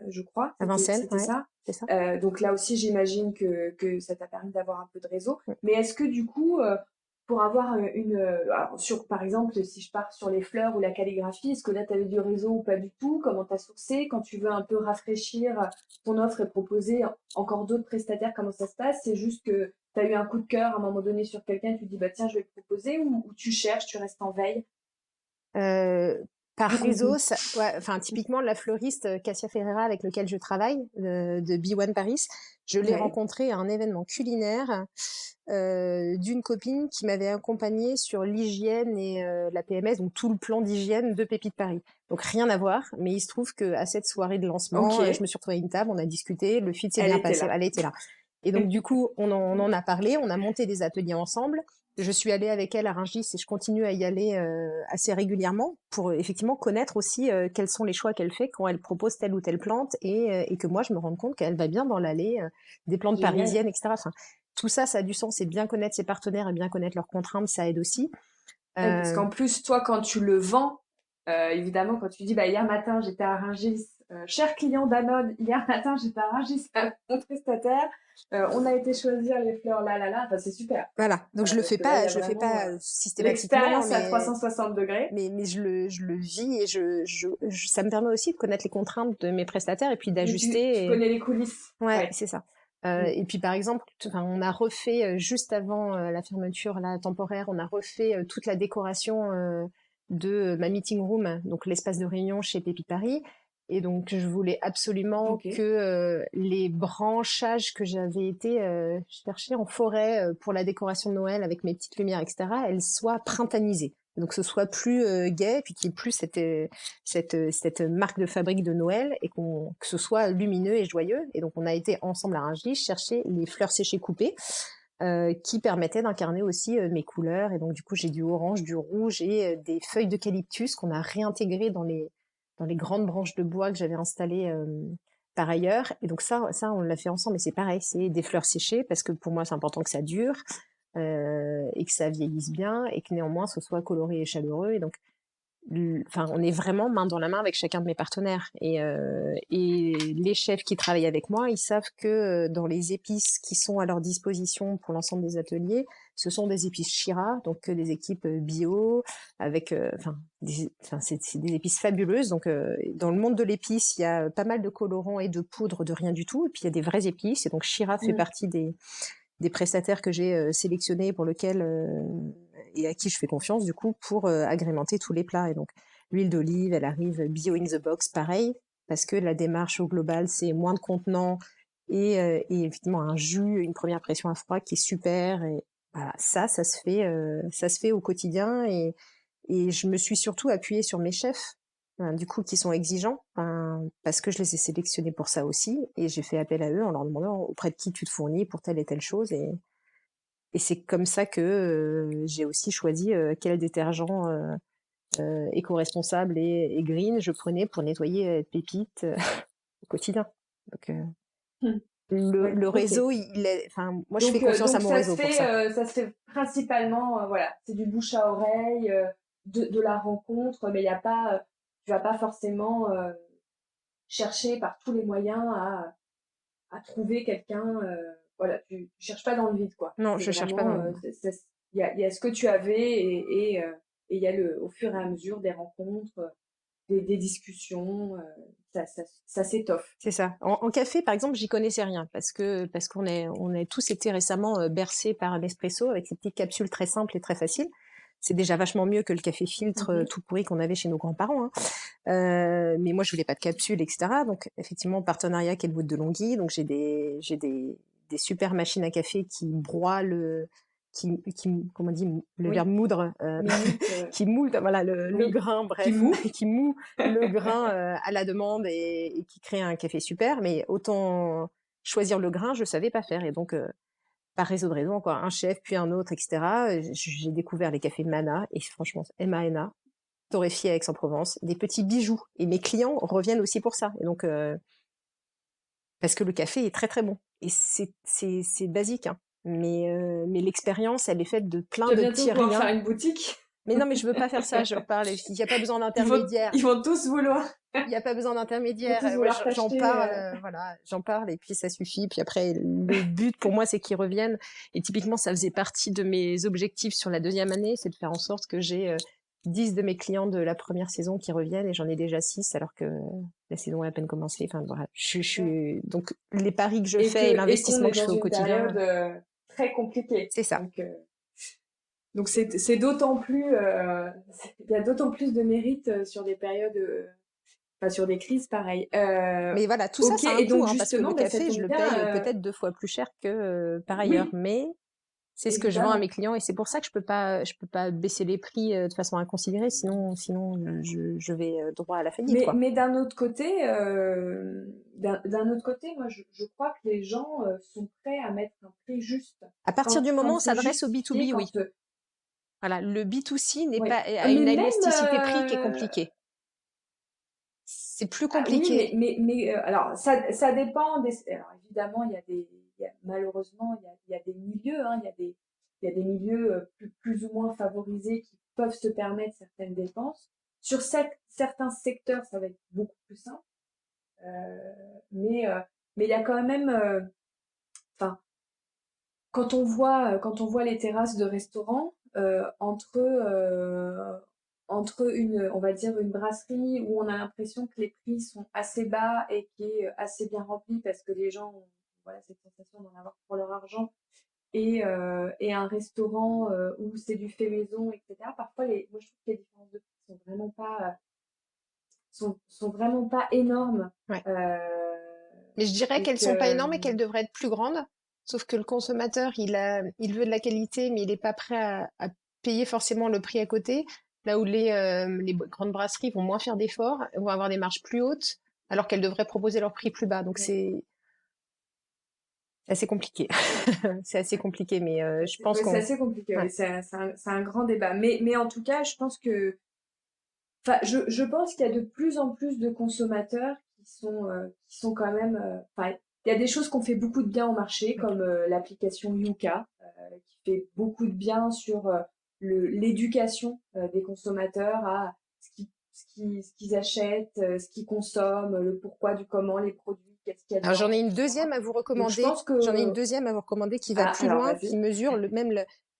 je crois, À Vincennes, c'était ouais, ça. c'est ça. Donc là aussi, j'imagine que ça t'a permis d'avoir un peu de réseau. Mm. Mais est-ce que du coup, pour avoir alors par exemple, si je pars sur les fleurs ou la calligraphie, est-ce que là, tu avais du réseau ou pas du tout? Comment tu as sourcé? Quand tu veux un peu rafraîchir ton offre et proposer encore d'autres prestataires, comment ça se passe? C'est juste que tu as eu un coup de cœur à un moment donné sur quelqu'un, tu te dis, bah tiens, je vais le proposer, ou tu cherches, tu restes en veille Euh, Par du réseau, contenu? ouais, enfin typiquement la fleuriste Cassia Ferreira avec lequel je travaille de B1 Paris, je l'ai Ouais. rencontrée à un événement culinaire d'une copine qui m'avait accompagnée sur l'hygiène et la PMS, donc tout le plan d'hygiène de Pépites Paris. Donc rien à voir, mais il se trouve que à cette soirée de lancement, je Ok, me suis retrouvée à une table, on a discuté, le feed s'est elle bien était passé, là. elle était là. Et donc du coup, on en a parlé, on a monté des ateliers ensemble. Je suis allée avec elle à Rungis et je continue à y aller assez régulièrement pour effectivement connaître aussi quels sont les choix qu'elle fait quand elle propose telle ou telle plante et que moi je me rende compte qu'elle va bien dans l'allée des plantes Génial. parisiennes, etc. Enfin, tout ça, ça a du sens et bien connaître ses partenaires et bien connaître leurs contraintes, ça aide aussi. Ouais, parce Euh, qu'en plus, toi, quand tu le vends, évidemment, quand tu dis, bah, hier matin, j'étais à Rungis, cher client Danone, hier matin, j'étais à Rungis avec mon prestataire, on a été choisir les fleurs là, là, là, enfin, c'est super. voilà. Donc Parce que là, il y a je le fais vraiment pas systématiquement, l'expérience à 360 degrés. mais je le vis et ça me permet aussi de connaître les contraintes de mes prestataires et puis Oui, tu d'ajuster. connais les coulisses. Ouais, Ouais. c'est ça. Mm. Et puis par exemple, enfin, on a refait juste avant la fermeture là, temporaire, on a refait toute la décoration de ma meeting room, donc l'espace de réunion chez Pépi Paris. Et donc je voulais absolument Ok. que les branchages que j'avais été chercher en forêt pour la décoration de Noël avec mes petites lumières, etc., elles soient printaniser. Donc ce soit plus gai, puis qu'il n'y ait plus cette marque de fabrique de Noël et que ce soit lumineux et joyeux. Et donc on a été ensemble à Rungis chercher les fleurs séchées coupées qui permettaient d'incarner aussi mes couleurs. Et donc du coup j'ai du orange, du rouge et des feuilles d'eucalyptus qu'on a réintégrées dans les grandes branches de bois que j'avais installées par ailleurs. Et donc ça on l'a fait ensemble. Et c'est pareil, c'est des fleurs séchées parce que pour moi c'est important que ça dure. Et que ça vieillisse bien et que néanmoins ce soit coloré et chaleureux. Et donc enfin, on est vraiment main dans la main avec chacun de mes partenaires. Et les chefs qui travaillent avec moi, ils savent que dans les épices qui sont à leur disposition pour l'ensemble des ateliers, ce sont des épices Shira, donc des équipes bio, avec, c'est des épices fabuleuses. Donc, dans le monde de l'épice, il y a pas mal de colorants et de poudres de rien du tout. Et puis, il y a des vraies épices. Et donc, Shira fait Mm. partie des prestataires que j'ai sélectionnés pour lequel et à qui je fais confiance du coup pour agrémenter tous les plats. Et donc l'huile d'olive, elle arrive bio in the box, pareil, parce que la démarche au global, c'est moins de contenants et effectivement un jus, une première pression à froid qui est super. Et voilà, ça se fait au quotidien et je me suis surtout appuyée sur mes chefs. Du coup, qui sont exigeants, parce que je les ai sélectionnés pour ça aussi, et j'ai fait appel à eux en leur demandant auprès de qui tu te fournis pour telle et telle chose, et c'est comme ça que j'ai aussi choisi quel détergent éco-responsable et green je prenais pour nettoyer Pépite au quotidien. Donc Mm. Ouais, le ok. réseau, enfin moi je fais confiance à Donc mon réseau pour ça. ça se fait principalement, voilà, c'est du bouche à oreille, de la rencontre, mais il y a pas, tu vas pas forcément chercher par tous les moyens à trouver quelqu'un. Voilà, tu cherches pas dans le vide, quoi. Non, C'est je cherche pas dans vraiment, le... il y a ce que tu avais et il y a au fur et à mesure des rencontres, des discussions, ça s'étoffe. C'est ça. En café, par exemple, j'y connaissais rien parce qu'on est tous été récemment bercés par un espresso avec ces petites capsules très simples et très faciles. C'est déjà vachement mieux que le café filtre Mhm. tout pourri qu'on avait chez nos grands-parents. Hein. Mais moi, je voulais pas de capsules, etc. Donc, effectivement, partenariat Kenwood de Longhi. Donc, des super machines à café qui broient comment on dit, le Oui, verbe moudre, minute, qui moule, voilà, le oui, grain, qui bref, mou. qui moue le grain à la demande et qui crée un café super. Mais autant choisir le grain, je savais pas faire. Et donc, par réseau de raison, quoi, un chef, puis un autre, etc. J'ai découvert les cafés Mana, et franchement, MANA, torréfié à Aix-en-Provence, des petits bijoux. Et mes clients reviennent aussi pour ça. Et donc, parce que le café est très très bon. Et c'est basique, hein. Mais l'expérience, elle est faite de Tu plein vas de bientôt petits pouvoir faire riens. une boutique. Mais non, mais je veux pas faire ça, je reparle. Il n'y a pas besoin Ils vont, d'intermédiaire. ils vont tous vouloir, Il n'y a pas besoin ils vont d'intermédiaire. tous Ouais, vouloir j'en t'acheter. parle, voilà, j'en parle et puis ça suffit. Puis après, le but pour moi, c'est qu'ils reviennent. Et typiquement, ça faisait partie de mes objectifs sur la deuxième année, c'est de faire en sorte que j'ai 10 de mes clients de la première saison qui reviennent, et j'en ai déjà 6 alors que la saison est à peine commencée. Enfin, voilà. Donc, les paris que je fais et Et qu'on l'investissement est que je dans fais au une quotidien, période très compliquée. c'est ça. Donc c'est d'autant plus, il y a d'autant plus de mérite sur des périodes, enfin sur des crises pareilles. Mais voilà, tout ça, Ok, ça a un et coût, donc hein, parce que le justement, bah, ça café, je tombe le bien. paye peut-être 2 fois plus cher que par ailleurs. Oui, Mais c'est ce que je vends à évidemment. mes clients, et c'est pour ça que je peux pas baisser les prix de façon inconsidérée, sinon je vais droit à la faillite, quoi. Mais d'un autre côté, d'un autre côté, moi je crois que les gens sont prêts à mettre un prix juste. À partir du moment Quand où on c'est s'adresse au justifié, B2B, oui. quand Voilà, le B2C n'est oui. pas, a Mais une même élasticité prix qui est compliquée. C'est plus ah oui, compliqué. mais alors ça dépend des. Alors évidemment, malheureusement il y a des milieux, hein, il y a des milieux plus ou moins favorisés qui peuvent se permettre certaines dépenses. Sur certains secteurs, ça va être beaucoup plus simple, euh, mais euh, mais il y a quand même, enfin quand on voit les terrasses de restaurants entre une, on va dire une brasserie où on a l'impression que les prix sont assez bas et qui est assez bien rempli parce que les gens ont voilà cette sensation d'en avoir pour leur argent et un restaurant où c'est du fait maison, etc. Parfois moi je trouve que les différences de prix sont vraiment pas énormes. Ouais. Euh, Mais je dirais et qu'elles sont pas que énormes et qu'elles devraient être plus grandes. Sauf que le consommateur, il veut de la qualité, mais il n'est pas prêt à payer forcément le prix à côté. Là où les grandes brasseries vont moins faire d'efforts, vont avoir des marges plus hautes, alors qu'elles devraient proposer leur prix plus bas. Donc ouais, c'est assez compliqué. C'est assez compliqué, mais je pense c'est qu'on, assez compliqué. ouais. Ouais, c'est un grand débat. Mais en tout cas, je pense que enfin, je pense qu'il y a de plus en plus de consommateurs qui sont quand même. Enfin, il y a des choses qu'on fait beaucoup de bien au marché, comme l'application Yuka, qui fait beaucoup de bien sur l'éducation des consommateurs à ce qu'ils achètent, ce qu'ils consomment, le pourquoi du comment, les produits, qu'est-ce qu'il y a Alors j'en ai dedans, une etc. deuxième à vous Donc je recommander. pense J'en ai une que deuxième à vous recommander qui va ah plus alors loin, qui vas-y. mesure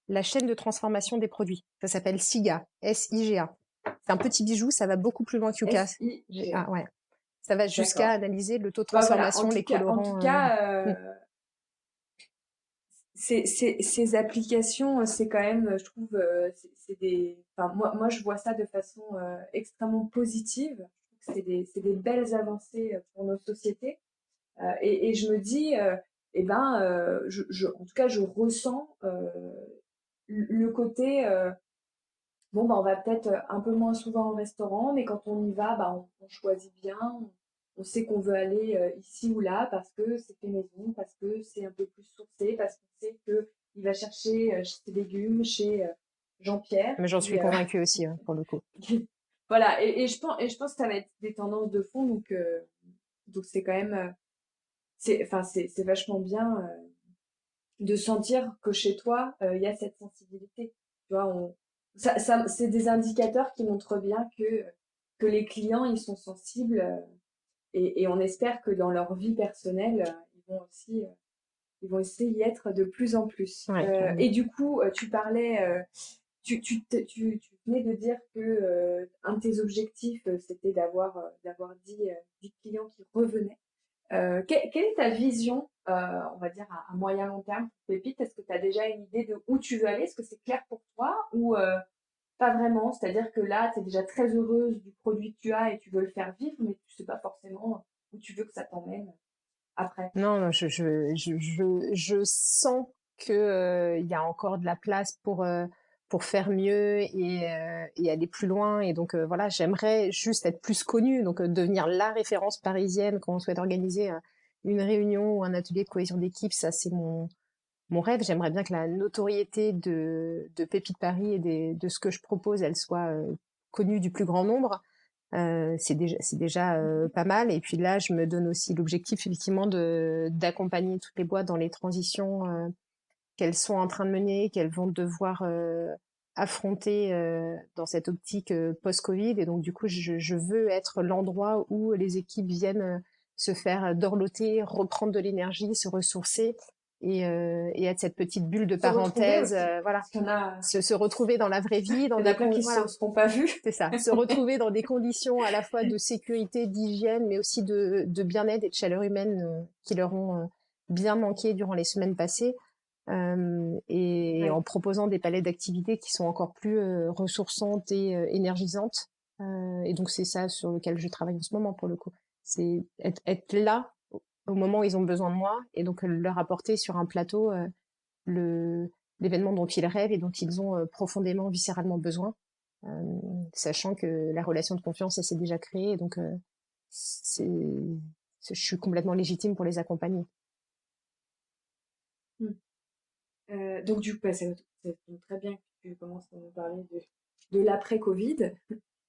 la chaîne de transformation des produits. Ça s'appelle SIGA, S-I-G-A. C'est un petit bijou, ça va beaucoup plus loin que Yuka. SIGA. Ah ouais. Ça va jusqu'à D'accord. analyser le taux de Bah voilà. transformation, les En tout colorants. cas, Mm. ces applications, c'est quand même, je trouve, c'est des. Enfin, moi, je vois ça de façon extrêmement positive. Je trouve que c'est des belles avancées pour nos sociétés. Et je me dis, eh ben, en tout cas, je ressens le côté. Bon, bah, on va peut-être un peu moins souvent au restaurant, mais quand on y va, bah, on choisit bien. On sait qu'on veut aller ici ou là parce que c'est fait maison, parce que c'est un peu plus sourcé, parce qu'on sait que il va chercher ses légumes chez Jean-Pierre. Mais j'en suis Qui, convaincue aussi, hein, pour le coup. voilà, et je pense que ça va être des tendances de fond, donc c'est quand même, enfin, c'est vachement bien de sentir que chez toi, il y a cette sensibilité. Tu vois, c'est des indicateurs qui montrent bien que les clients, ils sont sensibles et on espère que dans leur vie personnelle, ils vont essayer d'y être de plus en plus. Ouais, carrément. Et du coup, tu parlais, tu venais de dire que un de tes objectifs, c'était d'avoir 10 clients qui revenaient. Quelle est ta vision, on va dire, à moyen long terme pour Pépite? Est-ce que tu as déjà une idée de où tu veux aller? Est-ce que c'est clair pour toi ou pas vraiment? C'est-à-dire que là, tu es déjà très heureuse du produit que tu as et tu veux le faire vivre, mais tu sais pas forcément où tu veux que ça t'emmène après. Non, non, je sens que il y a encore de la place pour faire mieux et aller plus loin. Et donc voilà, j'aimerais juste être plus connue, donc devenir la référence parisienne quand on souhaite organiser une réunion ou un atelier de cohésion d'équipe. Ça, mon rêve. J'aimerais bien que la notoriété de Pépite Paris et de ce que je propose, elle soit connue du plus grand nombre. C'est déjà pas mal. Et puis là, je me donne aussi l'objectif effectivement d'accompagner toutes les boîtes dans les transitions qu'elles sont en train de mener, qu'elles vont devoir affronter dans cette optique post-Covid. Et donc du coup, je veux être l'endroit où les équipes viennent se faire dorloter, reprendre de l'énergie, se ressourcer et être cette petite bulle de Se retrouver parenthèse, aussi, voilà, parce qu'il y en a, se retrouver dans la vraie vie, il dans y en a des plein qui se voilà, seront pas vus. c'est ça, se retrouver dans des conditions à la fois de sécurité, d'hygiène, mais aussi de bien-être et de chaleur humaine qui leur ont bien manqué durant les semaines passées, et Ouais. en proposant des palettes d'activités qui sont encore plus ressourçantes et énergisantes. Et donc c'est ça sur lequel je travaille en ce moment pour le coup. C'est être là au moment où ils ont besoin de moi et donc leur apporter sur un plateau le l'événement dont ils rêvent et dont ils ont profondément, viscéralement besoin, sachant que la relation de confiance, elle s'est déjà créée, donc c'est, je suis complètement légitime pour les accompagner. Mm. Donc du coup, bah, ça tombe très bien que tu commences à nous parler de l'après-Covid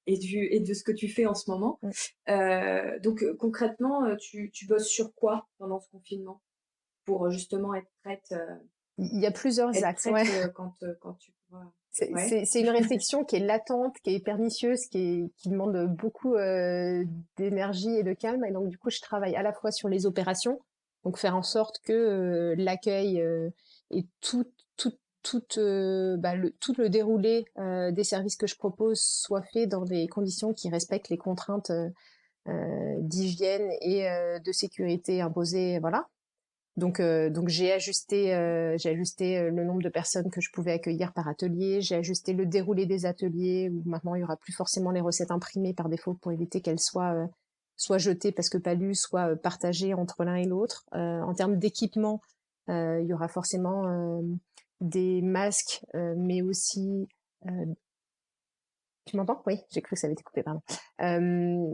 et de ce que tu fais en ce moment. Mm. Donc concrètement, tu bosses sur quoi pendant ce confinement pour justement Il y a plusieurs être axes, prête ouais. quand tu pourras. C'est Ouais. c'est- c'est une réflexion qui est latente, qui est pernicieuse, qui demande beaucoup d'énergie et de calme. Et donc, du coup, je travaille à la fois sur les opérations, donc faire en sorte que l'accueil et tout le déroulé des services que je propose soit fait dans des conditions qui respectent les contraintes d'hygiène et de sécurité imposées, voilà. Donc j'ai ajusté le nombre de personnes que je pouvais accueillir par atelier. J'ai ajusté le déroulé des ateliers où maintenant il y aura plus forcément les recettes imprimées par défaut pour éviter qu'elles soient soit jetées parce que pas lues, soit partagées entre l'un et l'autre. En termes d'équipement, il y aura forcément des masques, mais aussi tu m'entends? Oui, j'ai cru que ça avait été coupé, pardon.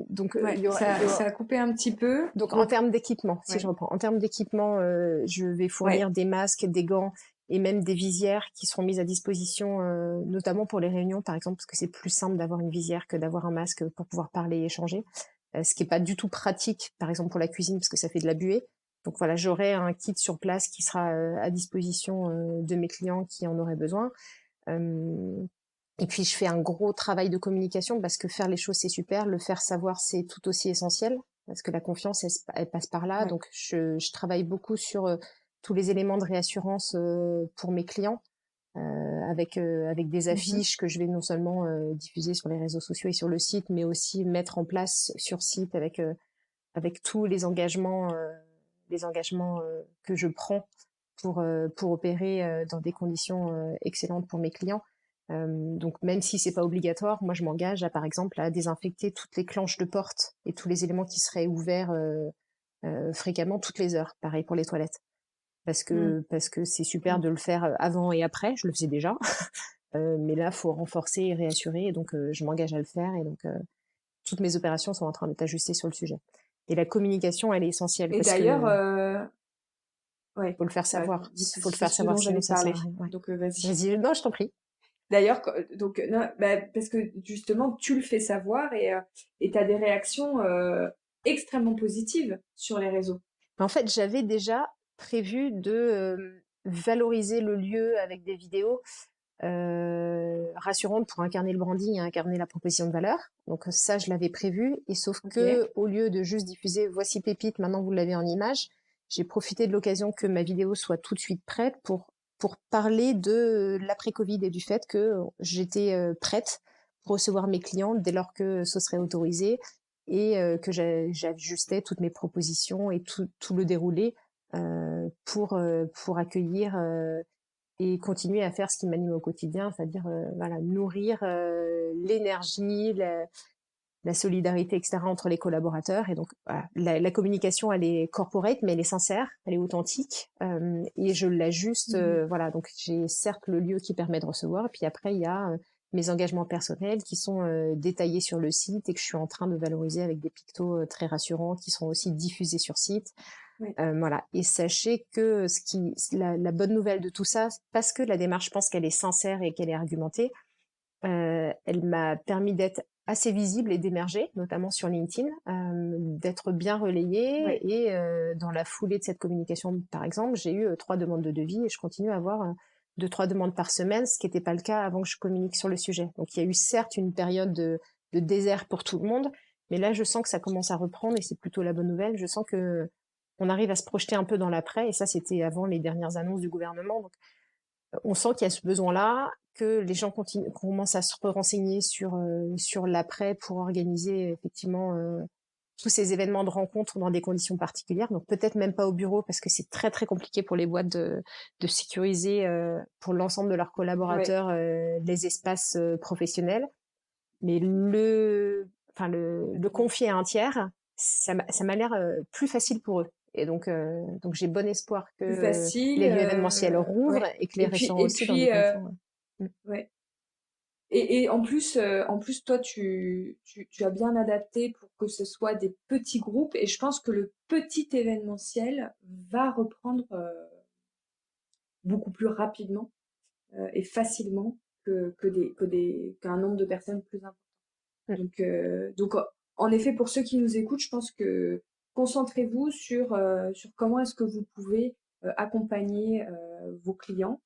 Donc Ouais, ça a coupé un petit peu. donc en termes d'équipement, si je Ouais. reprends, en termes d'équipement, je vais Ouais. fournir des masques, des gants et même des visières qui seront mises à disposition, notamment pour les réunions, par exemple, parce que c'est plus simple d'avoir une visière que d'avoir un masque pour pouvoir parler et échanger. Ce qui est pas du tout pratique, par exemple pour la cuisine, parce que ça fait de la buée. Donc voilà, j'aurai un kit sur place qui sera à disposition de mes clients qui en auraient besoin. Et puis je fais un gros travail de communication parce que faire les choses c'est super, le faire savoir c'est tout aussi essentiel parce que la confiance elle passe par là. Ouais. Donc je travaille beaucoup sur tous les éléments de réassurance pour mes clients avec des Mhm. affiches que je vais non seulement diffuser sur les réseaux sociaux et sur le site, mais aussi mettre en place sur site avec tous les engagements que je prends pour opérer dans des conditions excellentes pour mes clients. Donc même si c'est pas obligatoire, moi je m'engage à par exemple à désinfecter toutes les clenches de porte et tous les éléments qui seraient ouverts fréquemment toutes les heures. Pareil pour les toilettes, Mm. parce que c'est super Mm. de le faire avant et après. Je le faisais déjà, mais là faut renforcer et réassurer. Et donc je m'engage à le faire. Et donc toutes mes opérations sont en train d'être ajustées sur le sujet. Et la communication, elle est essentielle Et parce d'ailleurs, que ouais, faut le faire t'as raison. savoir. Faut le C'est faire ce savoir, dont sinon j'allais ça sert parler. à rien. Ouais. Donc vas-y. Vas-y, non, je t'en prie. D'ailleurs, donc non, bah, parce que justement, tu le fais savoir et t'as des réactions extrêmement positives sur les réseaux. En fait, j'avais déjà prévu de valoriser le lieu avec des vidéos rassurantes pour incarner le branding et incarner la proposition de valeur. Donc ça, je l'avais prévu. Et sauf Ok. que au lieu de juste diffuser voici Pépite, maintenant vous l'avez en image, j'ai profité de l'occasion que ma vidéo soit tout de suite prête pour parler de l'après-Covid et du fait que j'étais prête pour recevoir mes clients dès lors que ce serait autorisé et que j'ajustais toutes mes propositions et tout le déroulé pour accueillir et continuer à faire ce qui m'anime au quotidien, c'est-à-dire voilà, nourrir l'énergie, la solidarité, etc. entre les collaborateurs. Et donc voilà, la communication, elle est corporate, mais elle est sincère, elle est authentique, et je l'ajuste. Mhm. Voilà, donc j'ai certes le lieu qui permet de recevoir, et puis après il y a mes engagements personnels qui sont détaillés sur le site et que je suis en train de valoriser avec des pictos très rassurants qui seront aussi diffusés sur site. Oui. Voilà. Et sachez que la bonne nouvelle de tout ça, parce que la démarche, je pense qu'elle est sincère et qu'elle est argumentée, elle m'a permis d'être assez visible et d'émerger, notamment sur LinkedIn, d'être bien relayée. Ouais. Et dans la foulée de cette communication, par exemple, j'ai eu 3 demandes de devis et je continue à avoir 2-3 demandes par semaine, ce qui n'était pas le cas avant que je communique sur le sujet. Donc il y a eu certes une période de désert pour tout le monde, mais là je sens que ça commence à reprendre et c'est plutôt la bonne nouvelle. Je sens que on arrive à se projeter un peu dans l'après, et ça c'était avant les dernières annonces du gouvernement. Donc on sent qu'il y a ce besoin-là, que les gens commencent à se renseigner sur l'après pour organiser effectivement tous ces événements de rencontres dans des conditions particulières. Donc peut-être même pas au bureau parce que c'est très très compliqué pour les boîtes de sécuriser pour l'ensemble de leurs Ouais. collaborateurs les espaces professionnels. Mais enfin le Ouais. confier à un tiers, ça m'a l'air plus facile pour eux. Et donc j'ai bon espoir que Plus facile, les lieux événementiels rouvrent ouais. et que les Et puis, restaurants et aussi dans des puis, conditions. Mm. ouais. Et en plus, toi, tu as bien adapté pour que ce soit des petits groupes. Et je pense que le petit événementiel va reprendre beaucoup plus rapidement et facilement qu'un nombre de personnes plus important. Mm. Donc, en effet, pour ceux qui nous écoutent, je pense que concentrez-vous sur comment est-ce que vous pouvez accompagner vos clients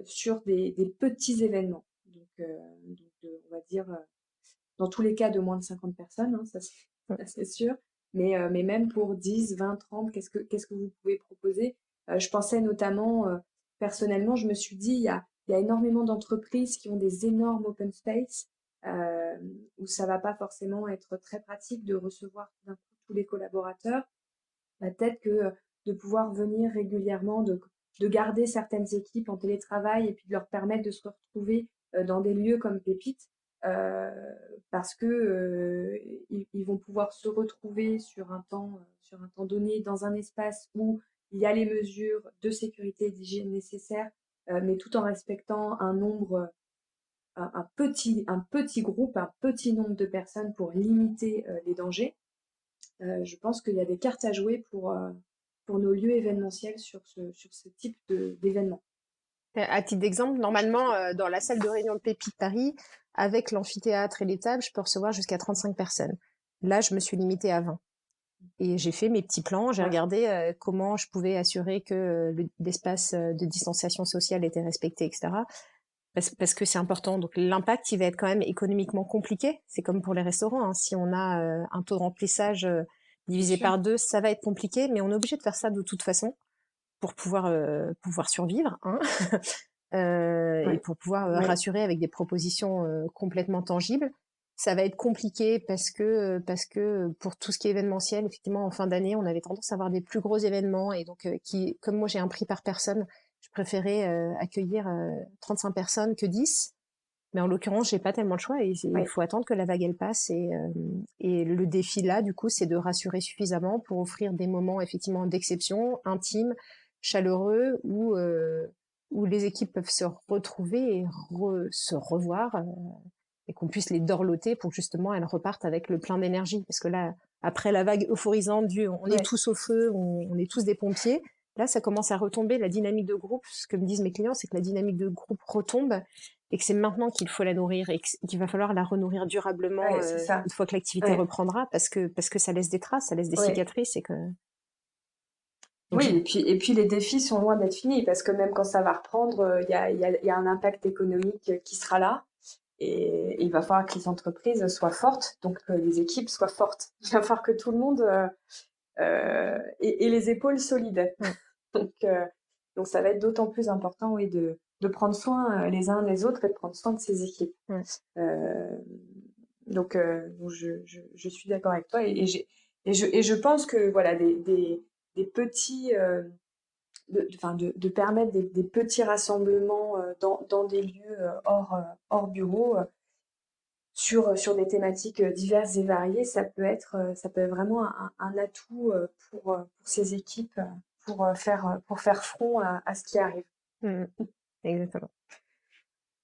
sur des petits événements. On va dire, dans tous les cas, de moins de 50 personnes, hein, Mm. ça, c'est sûr. Mais même pour 10, 20, 30, qu'est-ce que vous pouvez proposer? Je pensais notamment, personnellement, je me suis dit, il y a énormément d'entreprises qui ont des énormes open space euh, où ça va pas forcément être très pratique de recevoir d'un coup tous les collaborateurs. Peut-être que de pouvoir venir régulièrement, de garder certaines équipes en télétravail et puis de leur permettre de se retrouver dans des lieux comme Pépite, parce que ils vont pouvoir se retrouver sur un temps donné dans un espace où il y a les mesures de sécurité et d'hygiène nécessaires, mais tout en respectant un nombre, un petit groupe, un petit nombre de personnes pour limiter les dangers. Je pense qu'il y a des cartes à jouer pour nos lieux événementiels sur ce type d'événement. À titre d'exemple, normalement, dans la salle de réunion de Pépite Paris, avec l'amphithéâtre et les tables, je peux recevoir jusqu'à 35 personnes. Là, je me suis limitée à 20. Et j'ai fait mes petits plans, j'ai Ouais, regardé comment je pouvais assurer que l'espace de distanciation sociale était respecté, etc. Parce que c'est important. Donc l'impact, il va être quand même économiquement compliqué. C'est comme pour les restaurants, hein. Si on a un taux de remplissage bien divisé sûr. par 2, ça va être compliqué, mais on est obligé de faire ça de toute façon pour pouvoir survivre, hein. Et Ouais, pour pouvoir ouais, rassurer avec des propositions complètement tangibles. Ça va être compliqué parce que pour tout ce qui est événementiel, effectivement, en fin d'année, on avait tendance à avoir des plus gros événements et donc comme moi j'ai un prix par personne, je préférais accueillir 35 personnes que 10. Mais en l'occurrence, j'ai pas tellement le choix et il ouais, faut attendre que la vague elle passe et le défi là, du coup, c'est de rassurer suffisamment pour offrir des moments effectivement d'exception, intimes, chaleureux où les équipes peuvent se retrouver et se revoir et qu'on puisse les dorloter pour que justement elles repartent avec le plein d'énergie. Parce que là, après la vague euphorisante du on est ouais, tous au feu, on est tous des pompiers, là ça commence à retomber la dynamique de groupe. Ce que me disent mes clients, c'est que la dynamique de groupe retombe et que c'est maintenant qu'il faut la nourrir et qu'il va falloir la renourrir durablement ouais, c'est ça. une fois que l'activité Ouais, reprendra parce que ça laisse des traces, ça laisse des ouais. cicatrices et que donc Oui, j'ai et puis les défis sont loin d'être finis parce que même quand ça va reprendre, il y a un impact économique qui sera là et il va falloir que les entreprises soient fortes, donc que les équipes soient fortes. Il va falloir que tout le monde ait les épaules solides. ouais. Donc, euh, donc ça va être d'autant plus important, oui, de prendre soin les uns des autres et de prendre soin de ses équipes. Ouais. Euh, donc je suis d'accord avec toi et je pense que voilà des petits de permettre des petits rassemblements dans des lieux hors bureau sur des thématiques diverses et variées, ça peut être vraiment un atout pour ces équipes pour faire front à ce qui arrive. Mm, exactement.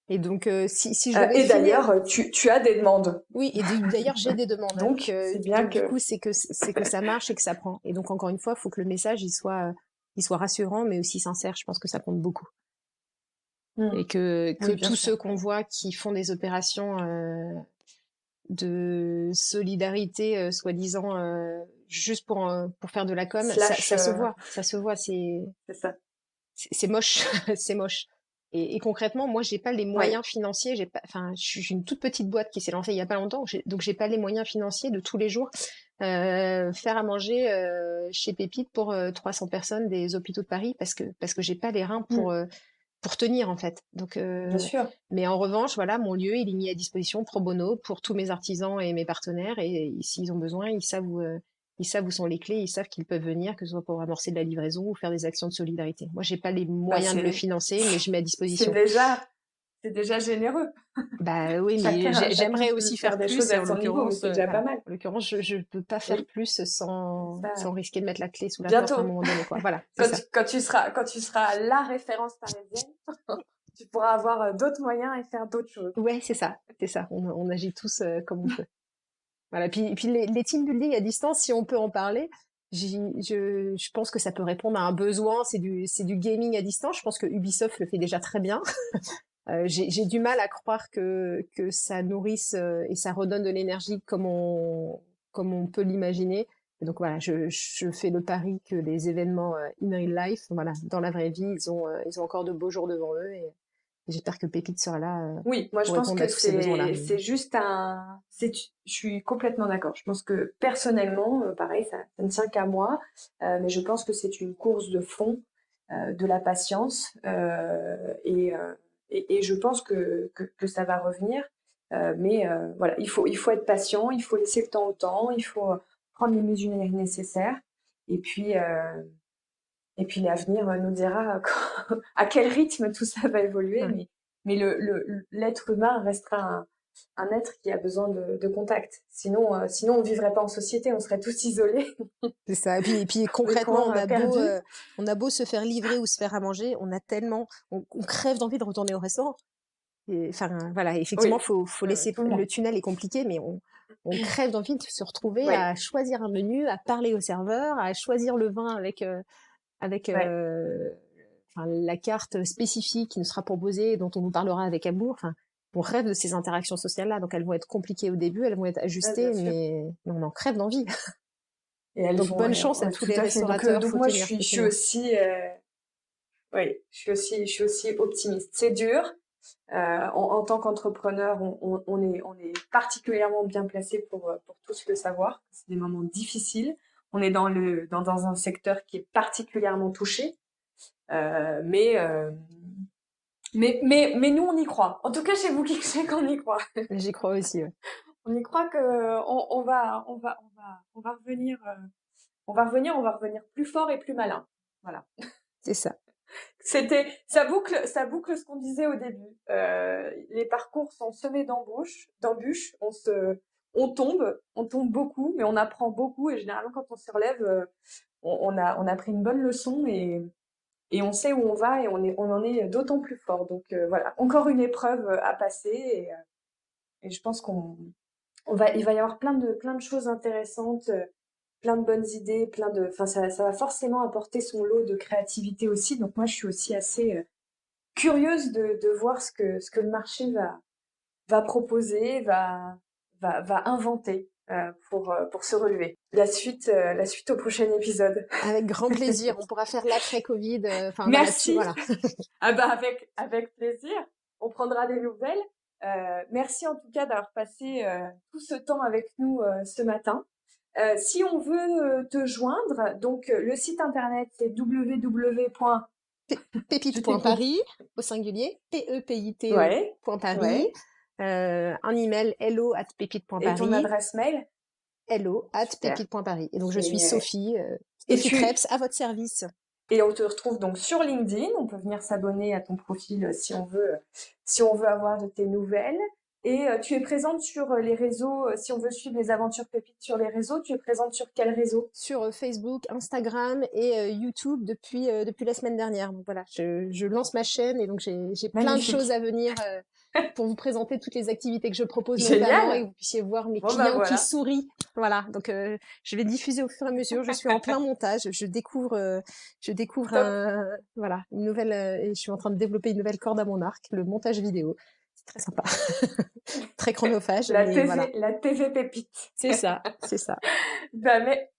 Et donc, si je devais Et finir, d'ailleurs, tu as des demandes. oui, et d'ailleurs, j'ai des demandes. Donc, c'est bien Donc du que... coup, c'est que ça marche et que ça prend. Et donc, encore une fois, il faut que le message, il soit rassurant, mais aussi sincère. Je pense que ça compte beaucoup. Mm. Et que Oui, bien tous sûr. ceux qu'on voit qui font des opérations de solidarité, soi-disant, juste pour faire de la com, Slash, ça se voit, c'est ça. c'est moche, c'est moche. Et concrètement, moi, j'ai pas les Oui. moyens financiers. Enfin, j'ai une toute petite boîte qui s'est lancée il y a pas longtemps, donc j'ai pas les moyens financiers de tous les jours faire à manger chez Pépite pour 300 personnes des hôpitaux de Paris parce que j'ai pas les reins Mm. pour tenir en fait. Donc, Bien sûr. mais en revanche, voilà, mon lieu, il est mis à disposition pro bono pour tous mes artisans et mes partenaires. Et s'ils ont besoin, ils savent où sont les clés, ils savent qu'ils peuvent venir, que ce soit pour amorcer de la livraison ou faire des actions de solidarité. Moi, j'ai pas les Bah, moyens de le financer, mais je mets à c'est disposition. déjà, c'est déjà généreux. Bah oui, mais Chacun j'aimerais peut aussi faire faire des choses plus. Et à son niveau, mais c'est déjà voilà, pas mal. en l'occurrence, je peux pas faire Oui. plus Ça, sans risquer de mettre la clé sous la porte à un bientôt. moment donné, quoi. Voilà, c'est ça. Quand tu seras la référence parisienne, tu pourras avoir d'autres moyens et faire d'autres choses. Ouais, c'est ça, c'est ça. On agit tous comme on peut. Voilà. Puis les team building à distance, si on peut en parler, je pense que ça peut répondre à un besoin. C'est du gaming à distance. Je pense que Ubisoft le fait déjà très bien. J'ai du mal à croire que ça nourrisse et ça redonne de l'énergie comme on peut l'imaginer. Et donc voilà, je fais le pari que les événements in real life, voilà, dans la vraie vie, ils ont encore de beaux jours devant eux et j'espère que Pépite sera là Oui, moi je pour pense répondre à que tous ces besoins-là. c'est juste je suis complètement d'accord. Je pense que personnellement, pareil, ça ne tient qu'à moi, mais je pense que c'est une course de fond, de la patience, et je pense que ça va revenir. Mais voilà, il faut être patient, il faut laisser le temps au temps, il faut prendre les mesures nécessaires, et puis euh, et puis l'avenir nous dira à quel rythme tout ça va évoluer, Ouais. mais l'être humain restera un être qui a besoin de contact. Sinon, on vivrait pas en société, on serait tous isolés, C'est ça. Et puis concrètement, complètement perdus. on a beau se faire livrer ou se faire à manger, on crève d'envie de retourner au restaurant. Et, enfin, voilà, effectivement, Oui, faut laisser, tout le le monde. tunnel est compliqué, mais on crève d'envie de se retrouver Oui, à choisir un menu, à parler au serveur, à choisir le vin avec ouais, enfin, la carte spécifique qui nous sera proposée et dont on nous parlera avec amour. Enfin, on rêve de ces interactions sociales-là, donc elles vont être compliquées au début, elles vont être bien ajustées, sûr. mais on en crève d'envie. Et elles Donc vont, bonne et, chance à ouais, tous tout les à fait. restaurateurs, Donc moi, je faut suis tenir. aussi, oui, je suis aussi optimiste. C'est dur. En tant qu'entrepreneur, on est particulièrement bien placé pour tous le savoir. C'est des moments difficiles. On est dans un secteur qui est particulièrement touché. Euh, mais, euh, mais nous, on y croit. En tout cas, chez Booking Check, on y croit. J'y crois aussi, ouais. On y croit que on va revenir, on va revenir plus fort et plus malin. Voilà. C'est ça. Ça boucle ce qu'on disait au début. Les parcours sont semés d'embûches. On tombe beaucoup, mais on apprend beaucoup. Et généralement, quand on se relève, on a pris une bonne leçon et on sait où on va et on en est d'autant plus fort. Donc voilà, encore une épreuve à passer et je pense il va y avoir plein de choses intéressantes, plein de bonnes idées, enfin ça va forcément apporter son lot de créativité aussi. Donc moi, je suis aussi assez curieuse de voir ce que le marché va proposer, va inventer pour se relever. La suite au prochain épisode. Avec grand plaisir. On pourra faire l'après-Covid. Enfin, voilà, tout, Merci. voilà. Ah bah avec plaisir. On prendra des nouvelles. Merci en tout cas d'avoir passé tout ce temps avec nous ce matin. Si on veut te joindre, donc le site internet c'est www. Je t'écoute. Pépite.paris, au singulier, Ouais, pepite.paris, ouais. un email Et ton hello@pépite.paris, adresse mail? Super. hello@pépite.paris. Et donc, je suis Et, Sophie, et Sophie tu Krebs, à votre service. et on te retrouve donc sur LinkedIn. On peut venir s'abonner à ton profil si on veut avoir de tes nouvelles. Et tu es présente sur les réseaux, si on veut suivre les aventures pépites sur les réseaux, tu es présente sur quel réseau? Sur Facebook, Instagram et YouTube depuis la semaine dernière. Donc voilà, je lance ma chaîne et donc j'ai plein de choses Magnifique. à venir pour vous présenter toutes les activités que je propose notamment et que Génial. vous puissiez voir mes Bon, bah clients qui voilà. sourient. Voilà, donc je vais diffuser au fur et à mesure. Je suis en plein montage, je découvre Top. voilà, une nouvelle et je suis en train de développer une nouvelle corde à mon arc, le montage vidéo. C'est très sympa, très chronophage, mais voilà. La TV pépite. C'est ça, c'est ça. Bah, mais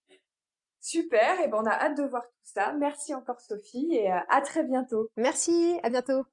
super. Et ben, on a hâte de voir tout ça. Merci encore, Sophie, et à très bientôt. Merci, à bientôt.